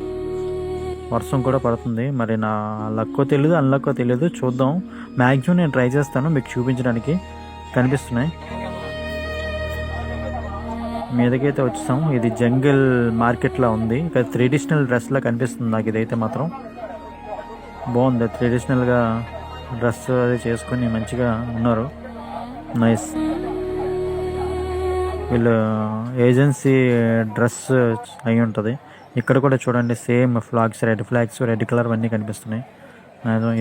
వర్షం కూడా పడుతుంది. మరి నా లక్కో తెలియదు, అన్లక్కో తెలియదు, చూద్దాం. మ్యాక్సిమం నేను ట్రై చేస్తాను మీకు చూపించడానికి. కనిపిస్తున్నాయి. మీదకైతే వచ్చాం. ఇది జంగిల్ మార్కెట్లా ఉంది. ఇక్కడ ట్రెడిషనల్ డ్రెస్లా కనిపిస్తుంది నాకు. ఇదైతే మాత్రం బాగుంది. ట్రెడిషనల్గా డ్రెస్ అది చేసుకొని మంచిగా ఉన్నారు. నైస్. వీళ్ళు ఏజెన్సీ డ్రెస్ అయి ఉంటుంది. ఇక్కడ కూడా చూడండి, సేమ్ ఫ్లాగ్స్, రెడ్ కలర్ అన్నీ కనిపిస్తున్నాయి.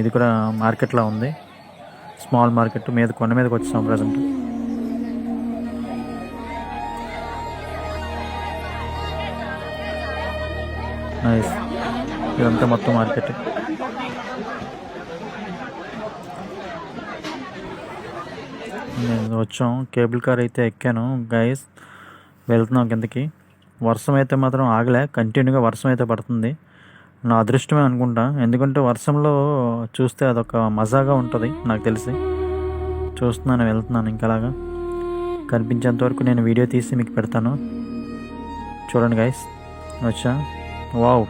ఇది కూడా మార్కెట్లా ఉంది, స్మాల్ మార్కెట్. కొండ మీదకి వచ్చాం ప్రజెంట్. నైస్. ఇదంతా మొత్తం మార్కెట్. నేను వచ్చాం, కేబుల్ కార్ అయితే ఎక్కాను గైస్. వెళ్తున్నాం కిందకి. వర్షం అయితే మాత్రం ఆగలే, కంటిన్యూగా వర్షం అయితే పడుతుంది. నా అదృష్టమే అనుకుంటా, ఎందుకంటే వర్షంలో చూస్తే అదొక మజాగా ఉంటుంది నాకు తెలిసి. చూస్తున్నాను, వెళ్తున్నాను. ఇంకలాగా కనిపించేంత వరకు నేను వీడియో తీసి మీకు పెడతాను. చూడండి గైస్, వచ్చా. వావ్,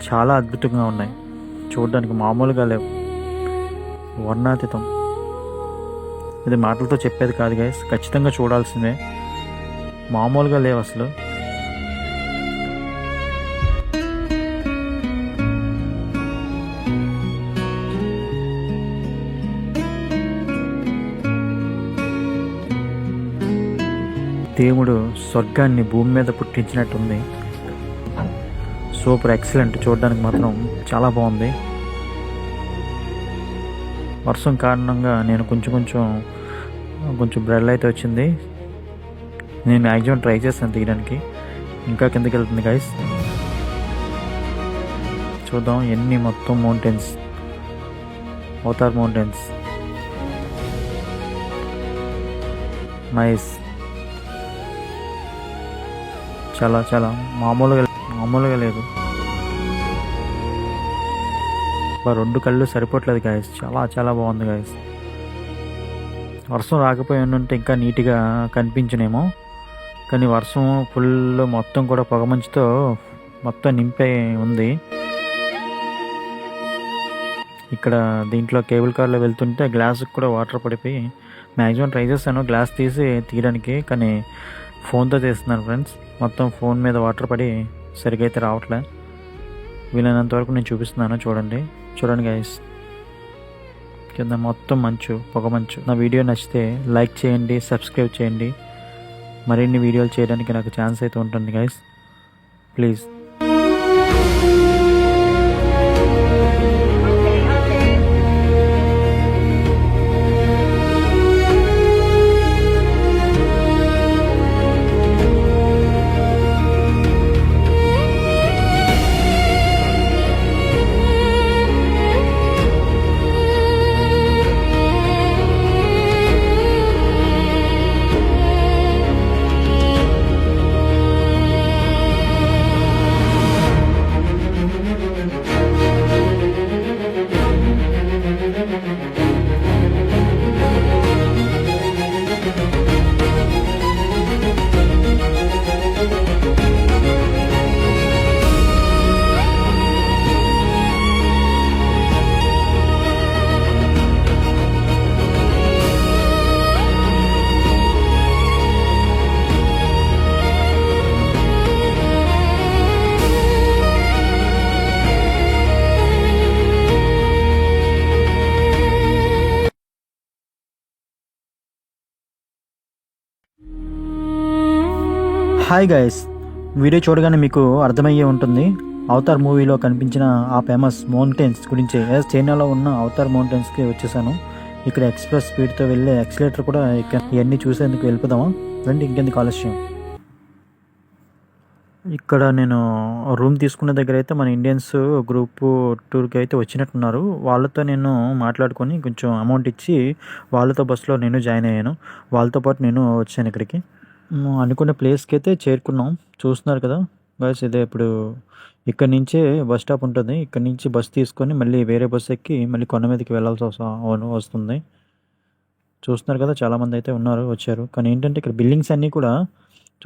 చాలా అద్భుతంగా ఉన్నాయి చూడడానికి, మామూలుగా లేవు, వర్ణాతీతం. ఇది మాటలతో చెప్పేది కాదు గైస్, ఖచ్చితంగా చూడాల్సిందే. మామూలుగా లేవు అసలు. దేవుడు స్వర్గాన్ని భూమి మీద పుట్టించినట్టుంది. Super excellent. చూడడానికి మాత్రం చాలా బాగుంది. వర్షం కారణంగా నేను కొంచెం బ్రెడ్ అయితే వచ్చింది. నేను మ్యాక్సిమం ట్రై చేస్తాను తీయడానికి. ఇంకా కిందకి వెళ్తుంది గైస్. చూద్దాం ఎన్ని మొత్తం మౌంటైన్స్, అవతార్ మౌంటైన్స్. నైస్, చాలా చాలా మామూలుగా లేదు. 2 కళ్ళు సరిపోవట్లేదు గాయస్, చాలా బాగుంది గాయస్. వర్షం రాకపోయి ఉంటే ఇంకా నీట్గా కనిపించనేమో, కానీ వర్షం ఫుల్ మొత్తం కూడా పొగమంచుతో మొత్తం నింపే ఉంది. ఇక్కడ దీంట్లో కేబుల్ కార్లో వెళ్తుంటే గ్లాస్కి కూడా వాటర్ పడిపోయి మ్యాక్సిమం ట్రై చేస్తాను గ్లాస్ తీసి తీయడానికి, కానీ ఫోన్తో తీస్తున్నాను ఫ్రెండ్స్. మొత్తం ఫోన్ మీద వాటర్ పడి సరిగ్గా అయితే రావట్లే. వీలైనంత వరకు నేను చూపిస్తున్నాను, చూడండి గైస్. కింద మొత్తం పొగమంచు. నా వీడియో నచ్చితే లైక్ చేయండి, సబ్స్క్రైబ్ చేయండి. మరిన్ని వీడియోలు చేయడానికి నాకు ఛాన్స్ అయితే ఉంటుంది guys, please. Hi guys, video చూడగానే మీకు అర్థమయ్యే ఉంటుంది అవతార్ మూవీలో కనిపించిన ఆ ఫేమస్ మౌంటైన్స్ గురించి. చైనాలో ఉన్న అవతార్ మౌంటైన్స్కి వచ్చేసాను. ఇక్కడ ఎక్స్ప్రెస్ స్పీడ్తో వెళ్ళే యాక్సిలేటర్ కూడా ఇవన్నీ చూసేందుకు వెళ్ళిపోదామా రండి, ఇంకెందుకు ఆలస్యం. ఇక్కడ నేను రూమ్ తీసుకున్న దగ్గర అయితే మన ఇండియన్స్ గ్రూప్ టూర్కి అయితే వచ్చినట్టున్నారు. వాళ్ళతో నేను మాట్లాడుకొని కొంచెం అమౌంట్ ఇచ్చి వాళ్ళతో బస్సులో నేను జాయిన్ అయ్యాను. వాళ్ళతో పాటు నేను వచ్చాను ఇక్కడికి. అనుకున్న ప్లేస్కి అయితే చేరుకున్నాం. చూస్తున్నారు కదా బస్, ఇదే ఇప్పుడు ఇక్కడ నుంచే బస్ స్టాప్ ఉంటుంది. ఇక్కడ నుంచి బస్ తీసుకొని మళ్ళీ వేరే బస్ ఎక్కి మళ్ళీ కొండ మీదకి వెళ్ళాల్సి వస్తుంది. చూస్తున్నారు కదా, చాలామంది అయితే వచ్చారు. కానీ ఏంటంటే ఇక్కడ బిల్డింగ్స్ అన్నీ కూడా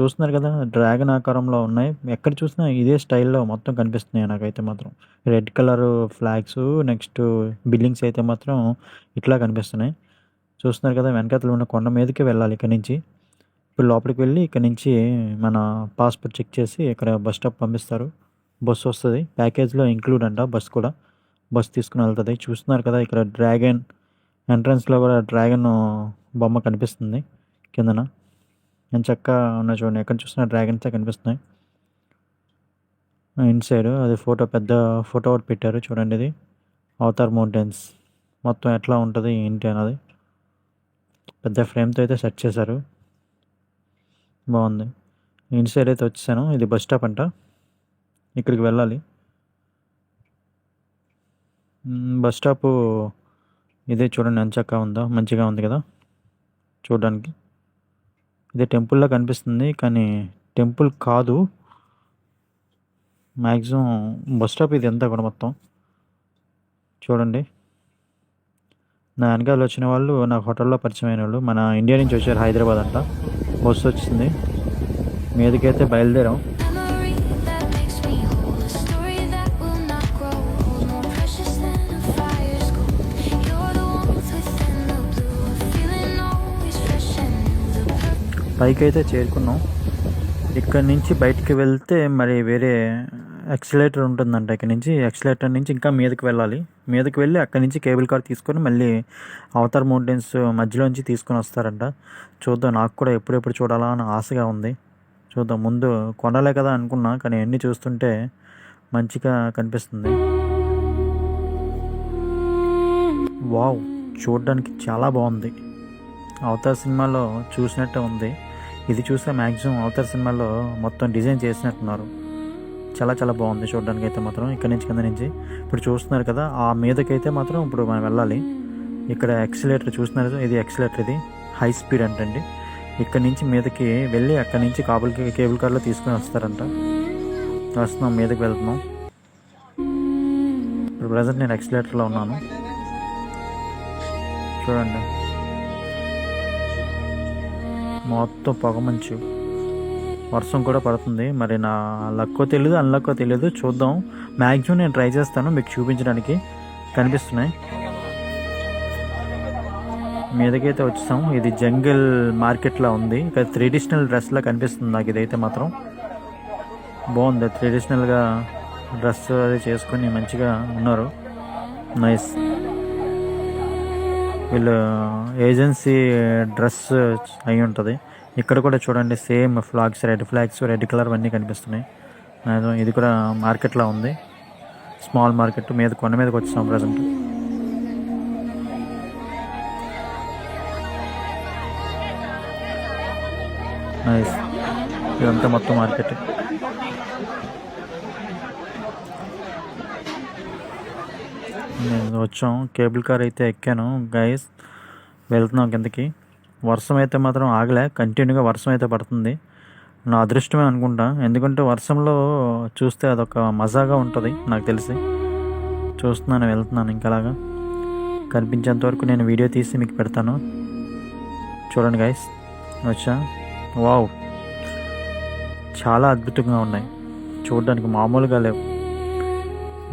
చూస్తున్నారు కదా డ్రాగన్ ఆకారంలో ఉన్నాయి. ఎక్కడ చూసినా ఇదే స్టైల్లో మొత్తం కనిపిస్తున్నాయి నాకైతే మాత్రం. Red colour flags, next buildings అయితే మాత్రం ఇట్లా కనిపిస్తున్నాయి. చూస్తున్నారు కదా, వెనకాతలు ఉన్న కొండ మీదకి వెళ్ళాలి ఇక్కడ నుంచి. ఇప్పుడు లోపలికి వెళ్ళి ఇక్కడ నుంచి మన పాస్పోర్ట్ చెక్ చేసి ఇక్కడ బస్ స్టాప్ పంపిస్తారు. బస్సు వస్తుంది, ప్యాకేజ్లో ఇంక్లూడ్ అంట బస్ కూడా. బస్ తీసుకుని వెళ్తుంది. చూస్తున్నారు కదా ఇక్కడ డ్రాగన్ ఎంట్రన్స్లో కూడా డ్రాగన్ బొమ్మ కనిపిస్తుంది కిందన. నేను చక్కగా ఉన్న చూడండి, ఎక్కడ చూసినా డ్రాగన్సే కనిపిస్తున్నాయి. ఇన్సైడ్ అది పెద్ద ఫోటో ఒకటి పెట్టారు చూడండి. ఇది అవతార్ మౌంటైన్స్ మొత్తం ఎట్లా ఉంటుంది ఏంటి అన్నది పెద్ద ఫ్రేమ్తో అయితే సెట్ చేశారు. బాగుంది. ఇన్సైడ్ అయితే వచ్చేసాను. ఇది బస్ స్టాప్ అంట, ఇక్కడికి వెళ్ళాలి. బస్ స్టాపు ఇదే చూడండి, ఎంచక్కా ఉందా, మంచిగా ఉంది కదా చూడడానికి. ఇదే టెంపుల్లా కనిపిస్తుంది, కానీ టెంపుల్ కాదు. మ్యాక్సిమం బస్ స్టాప్ ఇది అంతా కూడా మొత్తం చూడండి. నా వెనకాల వచ్చిన వాళ్ళు నాకు హోటల్లో పరిచయం అయిన వాళ్ళు మన ఇండియా నుంచి వచ్చారు, హైదరాబాద్ అంట. బస్సు వచ్చింది, మీదకైతే బయలుదేరాం. Memory that makes me whole, a story that will not grow old, more precious than a fire's gold. You're the warmth within the blue, a feeling always fresh and new. The purple. పైకి అయితే చేరుకున్నాం. ఇక్కడ నుంచి బయటికి వెళ్తే మరి వేరే యాక్సిలేటర్ ఉంటుందంట. ఇక్కడ నుంచి యాక్సిలేటర్ నుంచి ఇంకా మీదకి వెళ్ళాలి. మీదకి వెళ్ళి అక్కడి నుంచి కేబుల్ కార్ తీసుకొని మళ్ళీ అవతార్ మౌంటైన్స్ మధ్యలోంచి తీసుకొని వస్తారంట. చూద్దాం, నాకు కూడా ఎప్పుడెప్పుడు చూడాలా అని ఆశగా ఉంది. చూద్దాం. ముందు కొనలే కదా అనుకున్నా, కానీ అన్నీ చూస్తుంటే మంచిగా కనిపిస్తుంది. వావ్, చూడడానికి చాలా బాగుంది. అవతార్ సినిమాలో చూసినట్టే ఉంది. ఇది చూస్తే మ్యాక్సిమం అవతార్ సినిమాలో మొత్తం డిజైన్ చేసినట్టున్నారు. చాలా చాలా బాగుంది చూడడానికి అయితే మాత్రం ఇక్కడ నుంచి కింద నుంచి. ఇప్పుడు చూస్తున్నారు కదా ఆ మీదకైతే మాత్రం ఇప్పుడు మనం వెళ్ళాలి. ఇక్కడ ఎక్సిలేటర్ చూస్తున్నారు, ఇది ఎక్సిలేటర్, ఇది హై స్పీడ్ అంటండి. ఇక్కడ నుంచి మీదకి వెళ్ళి అక్కడ నుంచి కేబుల్ కార్లో తీసుకుని వస్తారంట. వస్తున్నాం, మీదకి వెళ్తున్నాం. ఇప్పుడు ప్రజెంట్ నేను ఎక్సిలేటర్లో ఉన్నాను చూడండి. మొత్తం పొగమంచు, వర్షం కూడా పడుతుంది. మరి నా లక్కో తెలియదు అన్లక్కో తెలియదు, చూద్దాం. మ్యాక్సిమం నేను ట్రై చేస్తాను మీకు చూపించడానికి. కనిపిస్తున్నాయి, మీదకైతే వచ్చాం. ఇది జంగిల్ మార్కెట్లా ఉంది. ఇక్కడ ట్రెడిషనల్ డ్రెస్లా కనిపిస్తుంది నాకు. ఇదైతే మాత్రం బాగుంది, ట్రెడిషనల్గా డ్రెస్ అది చేసుకొని మంచిగా ఉన్నారు. నైస్. వీళ్ళు ఏజెన్సీ డ్రెస్ అయి ఉంటుంది. ఇక్కడ కూడా చూడండి same flags, red flags, red colour అన్నీ కనిపిస్తున్నాయి. ఇది కూడా మార్కెట్లా ఉంది, స్మాల్ మార్కెట్. మీద కొండ మీదకి వచ్చాం ప్రజెంట్. నైస్. ఇదంతా మొత్తం మార్కెట్. నేను వచ్చాం, కేబుల్ కార్ అయితే ఎక్కాను గైస్. వెళ్తున్నాం కిందకి. వర్షం అయితే మాత్రం ఆగలే, కంటిన్యూగా వర్షం అయితే పడుతుంది. నా అదృష్టమే అనుకుంటా, ఎందుకంటే వర్షంలో చూస్తే అదొక మజాగా ఉంటుంది నాకు తెలిసి. చూస్తున్నాను, వెళ్తున్నాను. ఇంకలాగా కనిపించేంత వరకు నేను వీడియో తీసి మీకు పెడతాను. చూడండి గైస్, వచ్చా. వావ్, చాలా అద్భుతంగా ఉన్నాయి చూడడానికి, మామూలుగా లేవు,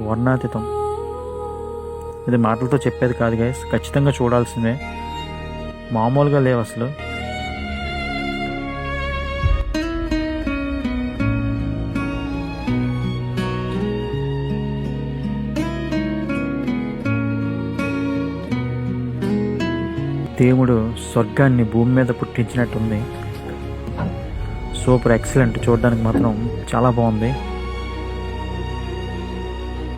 వర్ణాతీతం. ఇది మాటలతో చెప్పేది కాదు గైస్, ఖచ్చితంగా చూడాల్సిందే. మామూలుగా లేవు అసలు. దేవుడు స్వర్గాన్ని భూమి మీద పుట్టించినట్టుంది. సూపర్ ఎక్సలెంట్, చూడడానికి మాత్రం చాలా బాగుంది.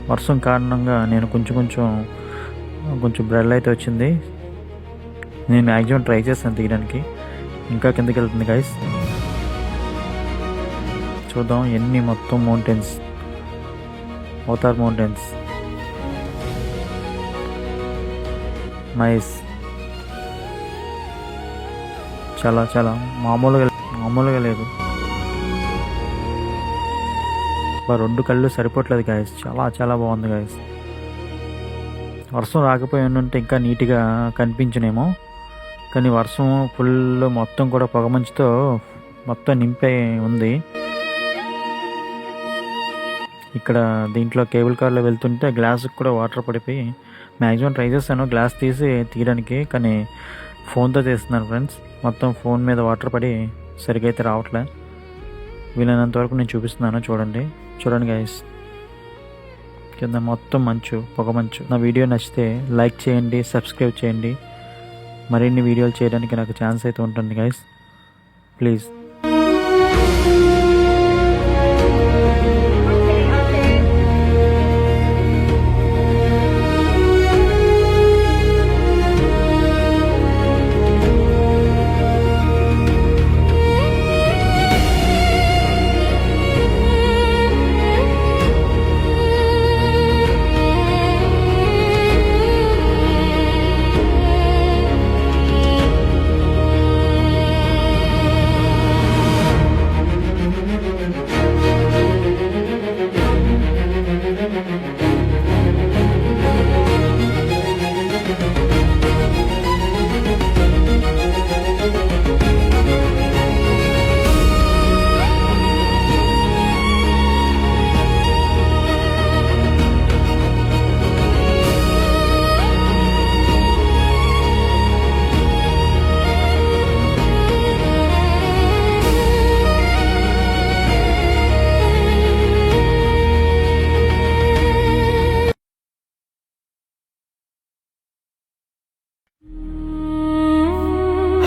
వర్షం కారణంగా నేను కొంచెం బ్రెడ్ అయితే వచ్చింది. నేను మ్యాక్సిమం ట్రై చేస్తాను తీయడానికి. ఇంకా కిందకి వెళ్తుంది గైస్. చూద్దాం ఎన్ని మొత్తం మౌంటైన్స్, అవతార్ మౌంటైన్స్. నైస్, చాలా చాలా మామూలుగా లేదు. రెండు కళ్ళు సరిపోవట్లేదు గాయస్, చాలా చాలా బాగుంది గాయస్. వర్షం రాకపోయి ఉంటే ఇంకా నీట్గా కనిపించనేమో, కానీ వర్షం ఫుల్ మొత్తం కూడా పొగమంచుతో మొత్తం నింపే ఉంది. ఇక్కడ దీంట్లో కేబుల్ కార్లో వెళ్తుంటే గ్లాస్కి కూడా వాటర్ పడిపోయి మ్యాక్సిమం ట్రై చేస్తాను గ్లాస్ తీసి తీయడానికి, కానీ ఫోన్తో తీస్తున్నాను ఫ్రెండ్స్. మొత్తం ఫోన్ మీద వాటర్ పడి సరిగ్గా అయితే రావట్లే. వీలైనంత వరకు నేను చూపిస్తున్నాను. చూడండి గైస్, కింద మొత్తం మంచు, పొగమంచు. నా వీడియో నచ్చితే లైక్ చేయండి, సబ్స్క్రైబ్ చేయండి. మరిన్ని వీడియోలు చేయడానికి నాకు ఛాన్స్ అయితే ఉంటుంది guys, please.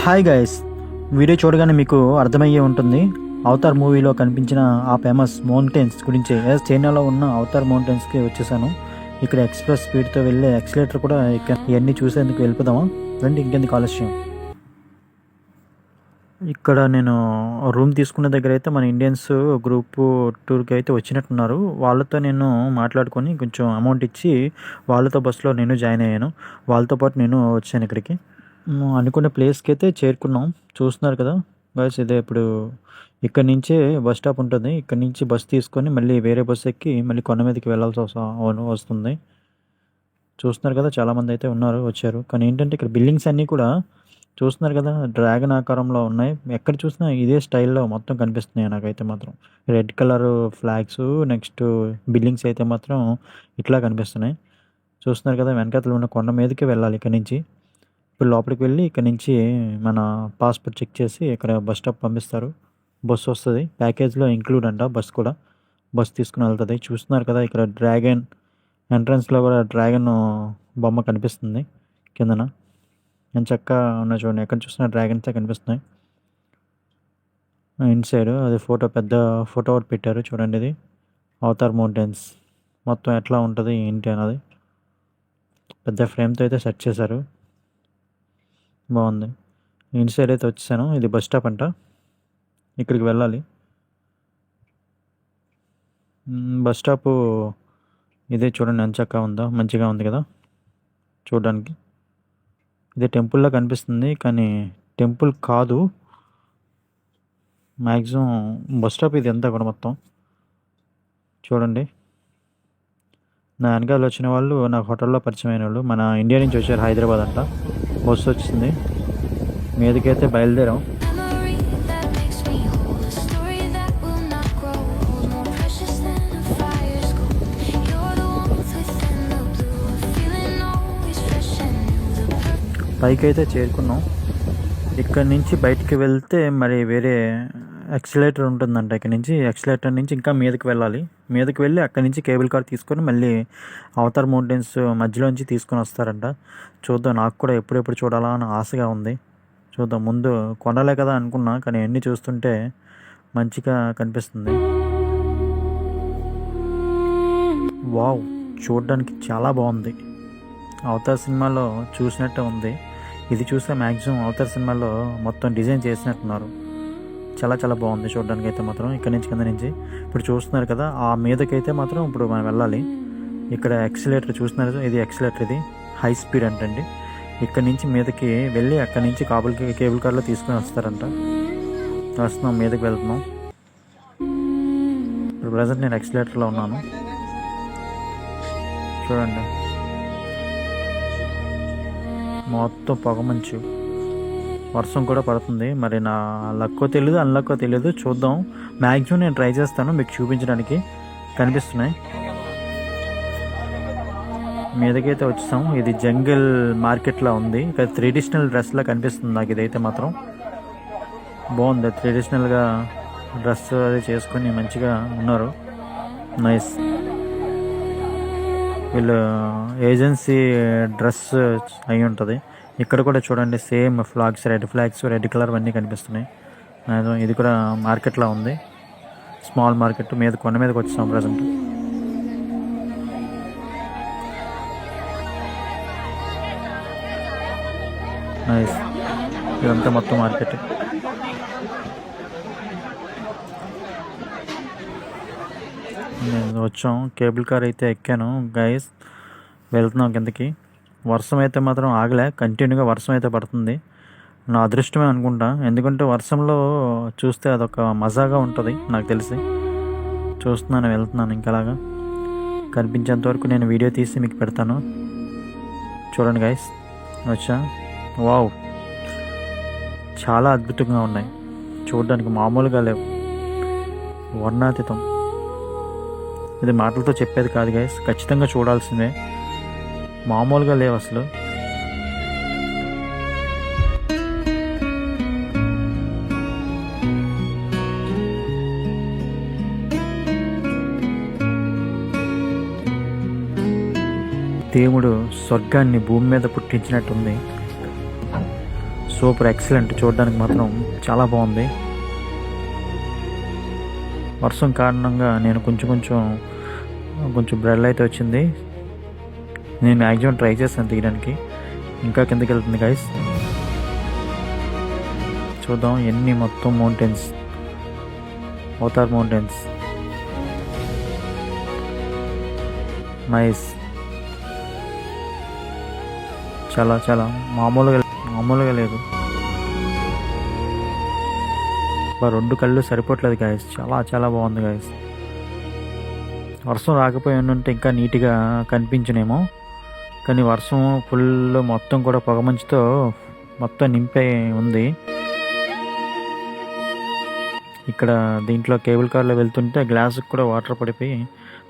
Hi guys, video చూడగానే మీకు అర్థమయ్యే ఉంటుంది అవతార్ మూవీలో కనిపించిన ఆ ఫేమస్ మౌంటైన్స్ గురించి. చైనాలో ఉన్న అవతార్ మౌంటైన్స్కి వచ్చేసాను. ఇక్కడ ఎక్స్ప్రెస్ స్పీడ్తో వెళ్ళే ఎక్సిలేటర్ కూడా ఇవన్నీ చూసేందుకు వెళ్ళిపోదామా రండి, ఇంకెందుకు ఆలస్యం. ఇక్కడ నేను రూమ్ తీసుకున్న దగ్గర అయితే మన ఇండియన్స్ గ్రూప్ టూర్కి అయితే వచ్చినట్టున్నారు. వాళ్ళతో నేను మాట్లాడుకొని కొంచెం అమౌంట్ ఇచ్చి వాళ్ళతో బస్సులో నేను జాయిన్ అయ్యాను. వాళ్ళతో పాటు నేను వచ్చాను ఇక్కడికి. అనుకున్న ప్లేస్కి అయితే చేరుకున్నాం. చూస్తున్నారు కదా గైస్, ఇదే ఇప్పుడు ఇక్కడ నుంచే బస్ స్టాప్ ఉంటుంది. ఇక్కడ నుంచి బస్ తీసుకొని మళ్ళీ వేరే బస్ ఎక్కి మళ్ళీ కొండ మీదకి వెళ్ళాల్సి వస్తుంది. చూస్తున్నారు కదా, చాలామంది అయితే వచ్చారు. కానీ ఏంటంటే ఇక్కడ బిల్డింగ్స్ అన్నీ కూడా చూస్తున్నారు కదా, డ్రాగన్ ఆకారంలో ఉన్నాయి. ఎక్కడ చూసినా ఇదే స్టైల్లో మొత్తం కనిపిస్తున్నాయి నాకైతే మాత్రం. Red colour flags, next buildings అయితే మాత్రం ఇట్లా కనిపిస్తున్నాయి. చూస్తున్నారు కదా, వెనకాతలు ఉన్న కొండ మీదకి వెళ్ళాలి ఇక్కడ నుంచి. ఇప్పుడు లోపలికి వెళ్ళి ఇక్కడ నుంచి మన పాస్పోర్ట్ చెక్ చేసి ఇక్కడ బస్ స్టాప్ పంపిస్తారు. బస్సు వస్తుంది, ప్యాకేజ్లో ఇంక్లూడ్ అంట బస్ కూడా. బస్ తీసుకుని వెళ్తుంది. చూస్తున్నారు కదా, ఇక్కడ డ్రాగన్ ఎంట్రన్స్లో కూడా డ్రాగన్ బొమ్మ కనిపిస్తుంది కిందన. నేను చక్కగా ఉన్న చూడండి, ఎక్కడ చూసినా డ్రాగన్సే కనిపిస్తున్నాయి. ఇన్సైడ్ అది పెద్ద ఫోటో ఒకటి పెట్టారు చూడండి. ఇది అవతార్ మౌంటైన్స్ మొత్తం ఎట్లా ఉంటుంది ఏంటి అన్నది పెద్ద ఫ్రేమ్తో అయితే సెట్ చేశారు. బాగుంది. ఇన్సైడ్ అయితే వచ్చేసాను. ఇది బస్ స్టాప్ అంట, ఇక్కడికి వెళ్ళాలి. బస్ స్టాపు ఇదే చూడండి, ఎంత చక్కగా ఉందో, మంచిగా ఉంది కదా చూడడానికి. ఇది టెంపుల్లా కనిపిస్తుంది కానీ టెంపుల్ కాదు. మ్యాక్సిమం బస్ స్టాప్ ఇది అంతా కూడా మొత్తం చూడండి. నా వెనకాల వచ్చిన వాళ్ళు నాకు హోటల్లో పరిచయం అయిన వాళ్ళు, మన ఇండియా నుంచి వచ్చారు, హైదరాబాద్ అంట. బస్సు వచ్చింది, మీదకైతే బయలుదేరాం. Memory that makes me whole, a story that will not grow old, more precious than a fire's gold. You're the warmth within the blue, a feeling always fresh and new. The perfect పైకి అయితే చేరుకున్నాం. ఇక్కడ నుంచి బయటికి వెళ్తే మరి వేరే ఎక్సలేటర్ ఉంటుందంట. ఇక్కడ నుంచి ఎక్సలేటర్ నుంచి ఇంకా మీదకి వెళ్ళాలి. మీదకి వెళ్ళి అక్కడి నుంచి కేబుల్ కార్ తీసుకొని మళ్ళీ అవతార్ మౌంటైన్స్ మధ్యలోంచి తీసుకొని వస్తారంట. చూద్దాం, నాకు కూడా ఎప్పుడెప్పుడు చూడాలా అని ఆశగా ఉంది. చూద్దాం. ముందు కొండలే కదా అనుకున్నా, కానీ అన్నీ చూస్తుంటే మంచిగా కనిపిస్తుంది. వావ్, చూడడానికి చాలా బాగుంది. అవతార్ సినిమాలో చూసినట్టే ఉంది. ఇది చూస్తే మ్యాక్సిమం అవతార్ సినిమాలో మొత్తం డిజైన్ చేసినట్టున్నారు. చాలా చాలా బాగుంది చూడడానికి అయితే మాత్రం. ఇక్కడ నుంచి కింద నుంచి ఇప్పుడు చూస్తున్నారు కదా, ఆ మీదకైతే మాత్రం ఇప్పుడు మనం వెళ్ళాలి. ఇక్కడ ఎక్సిలేటర్ చూస్తున్నారు, ఇది ఎక్సిలేటర్, ఇది హై స్పీడ్ అంటండి. ఇక్కడ నుంచి మీదకి వెళ్ళి అక్కడి నుంచి కేబుల్ కార్లో తీసుకుని వస్తారంట. వస్తున్నాం, మీదకి వెళ్తున్నాం. ఇప్పుడు ప్రజెంట్ నేను ఎక్సిలేటర్లో ఉన్నాను చూడండి. మొత్తం పొగమంచు, వర్షం కూడా పడుతుంది. మరి నా లక్కో తెలియదు, అన్లక్కో తెలియదు, చూద్దాం. మ్యాక్సిమం నేను ట్రై చేస్తాను మీకు చూపించడానికి. కనిపిస్తున్నాయి. మీదకైతే వచ్చాం. ఇది జంగిల్ మార్కెట్లా ఉంది. ఇక్కడ ట్రెడిషనల్ డ్రెస్లా కనిపిస్తుంది నాకు. ఇదైతే మాత్రం బాగుంది. ట్రెడిషనల్గా డ్రెస్ అది చేసుకొని మంచిగా ఉన్నారు. నైస్. వీళ్ళు ఏజెన్సీ డ్రెస్ అయి ఉంటుంది. ఇక్కడ కూడా చూడండి, same flags, red flags, red colour అన్నీ కనిపిస్తున్నాయి. ఇది కూడా మార్కెట్లా ఉంది, స్మాల్ మార్కెట్. మీద కొండ మీదకి వచ్చాం ప్రజెంట్. నైస్. ఇదంతా మొత్తం మార్కెట్. నేను వచ్చాం, కేబుల్ కార్ అయితే ఎక్కాను గైస్. వెళ్తున్నాం కిందకి. వర్షం అయితే మాత్రం ఆగలే, కంటిన్యూగా వర్షం అయితే పడుతుంది. నా అదృష్టమే అనుకుంటా, ఎందుకంటే వర్షంలో చూస్తే అదొక మజాగా ఉంటుంది నాకు తెలిసి. చూస్తున్నాను, వెళ్తున్నాను. ఇంకలాగా కనిపించేంత వరకు నేను వీడియో తీసి మీకు పెడతాను. చూడండి గైస్, వచ్చా. వావ్, చాలా అద్భుతంగా ఉన్నాయి చూడడానికి, మామూలుగా లేవు, వర్ణాతీతం. ఇది మాటలతో చెప్పేది కాదు గైస్, ఖచ్చితంగా చూడాల్సిందే. మామూలుగా లేవు అసలు. దేవుడు స్వర్గాన్ని భూమి మీద పుట్టించినట్టుంది. Super excellent. చూడడానికి మాత్రం చాలా బాగుంది. వర్షం కారణంగా నేను కొంచెం బ్రెడ్ అయితే వచ్చింది. నేను మ్యాక్సిమం ట్రై చేస్తాను తీయడానికి. ఇంకా కిందకి వెళ్తుంది గైస్. చూద్దాం ఎన్ని మొత్తం మౌంటైన్స్, అవతార్ మౌంటైన్స్. నైస్, చాలా చాలా మామూలుగా లేదు. 2 కళ్ళు సరిపోవట్లేదు గాయస్, చాలా బాగుంది గాయస్. వర్షం రాకపోయి ఉంటే ఇంకా నీట్గా కనిపించునేమో, కానీ వర్షం ఫుల్ మొత్తం కూడా పొగమంచుతో మొత్తం నింపే ఉంది. ఇక్కడ దీంట్లో కేబుల్ కార్లో వెళ్తుంటే గ్లాస్కి కూడా వాటర్ పడిపోయి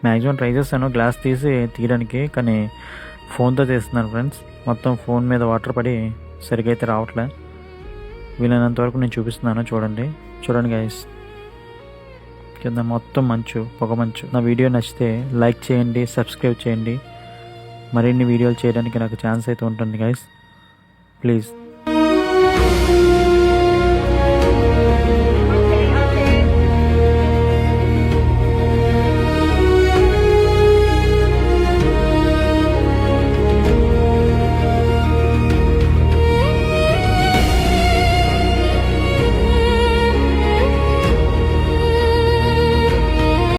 మ్యాక్సిమం ట్రై చేస్తాను గ్లాస్ తీసి తీయడానికి, కానీ ఫోన్తో తీస్తున్నాను ఫ్రెండ్స్. మొత్తం ఫోన్ మీద వాటర్ పడి సరిగ్గా అయితే రావట్లే. వీలైనంత వరకు నేను చూపిస్తున్నాను, చూడండి గైస్. కింద మొత్తం పొగమంచు. నా వీడియో నచ్చితే లైక్ చేయండి, సబ్స్క్రైబ్ చేయండి. మరిన్ని వీడియోలు చేయడానికి నాకు ఛాన్స్ అయితే ఉంటుంది గైస్, ప్లీజ్.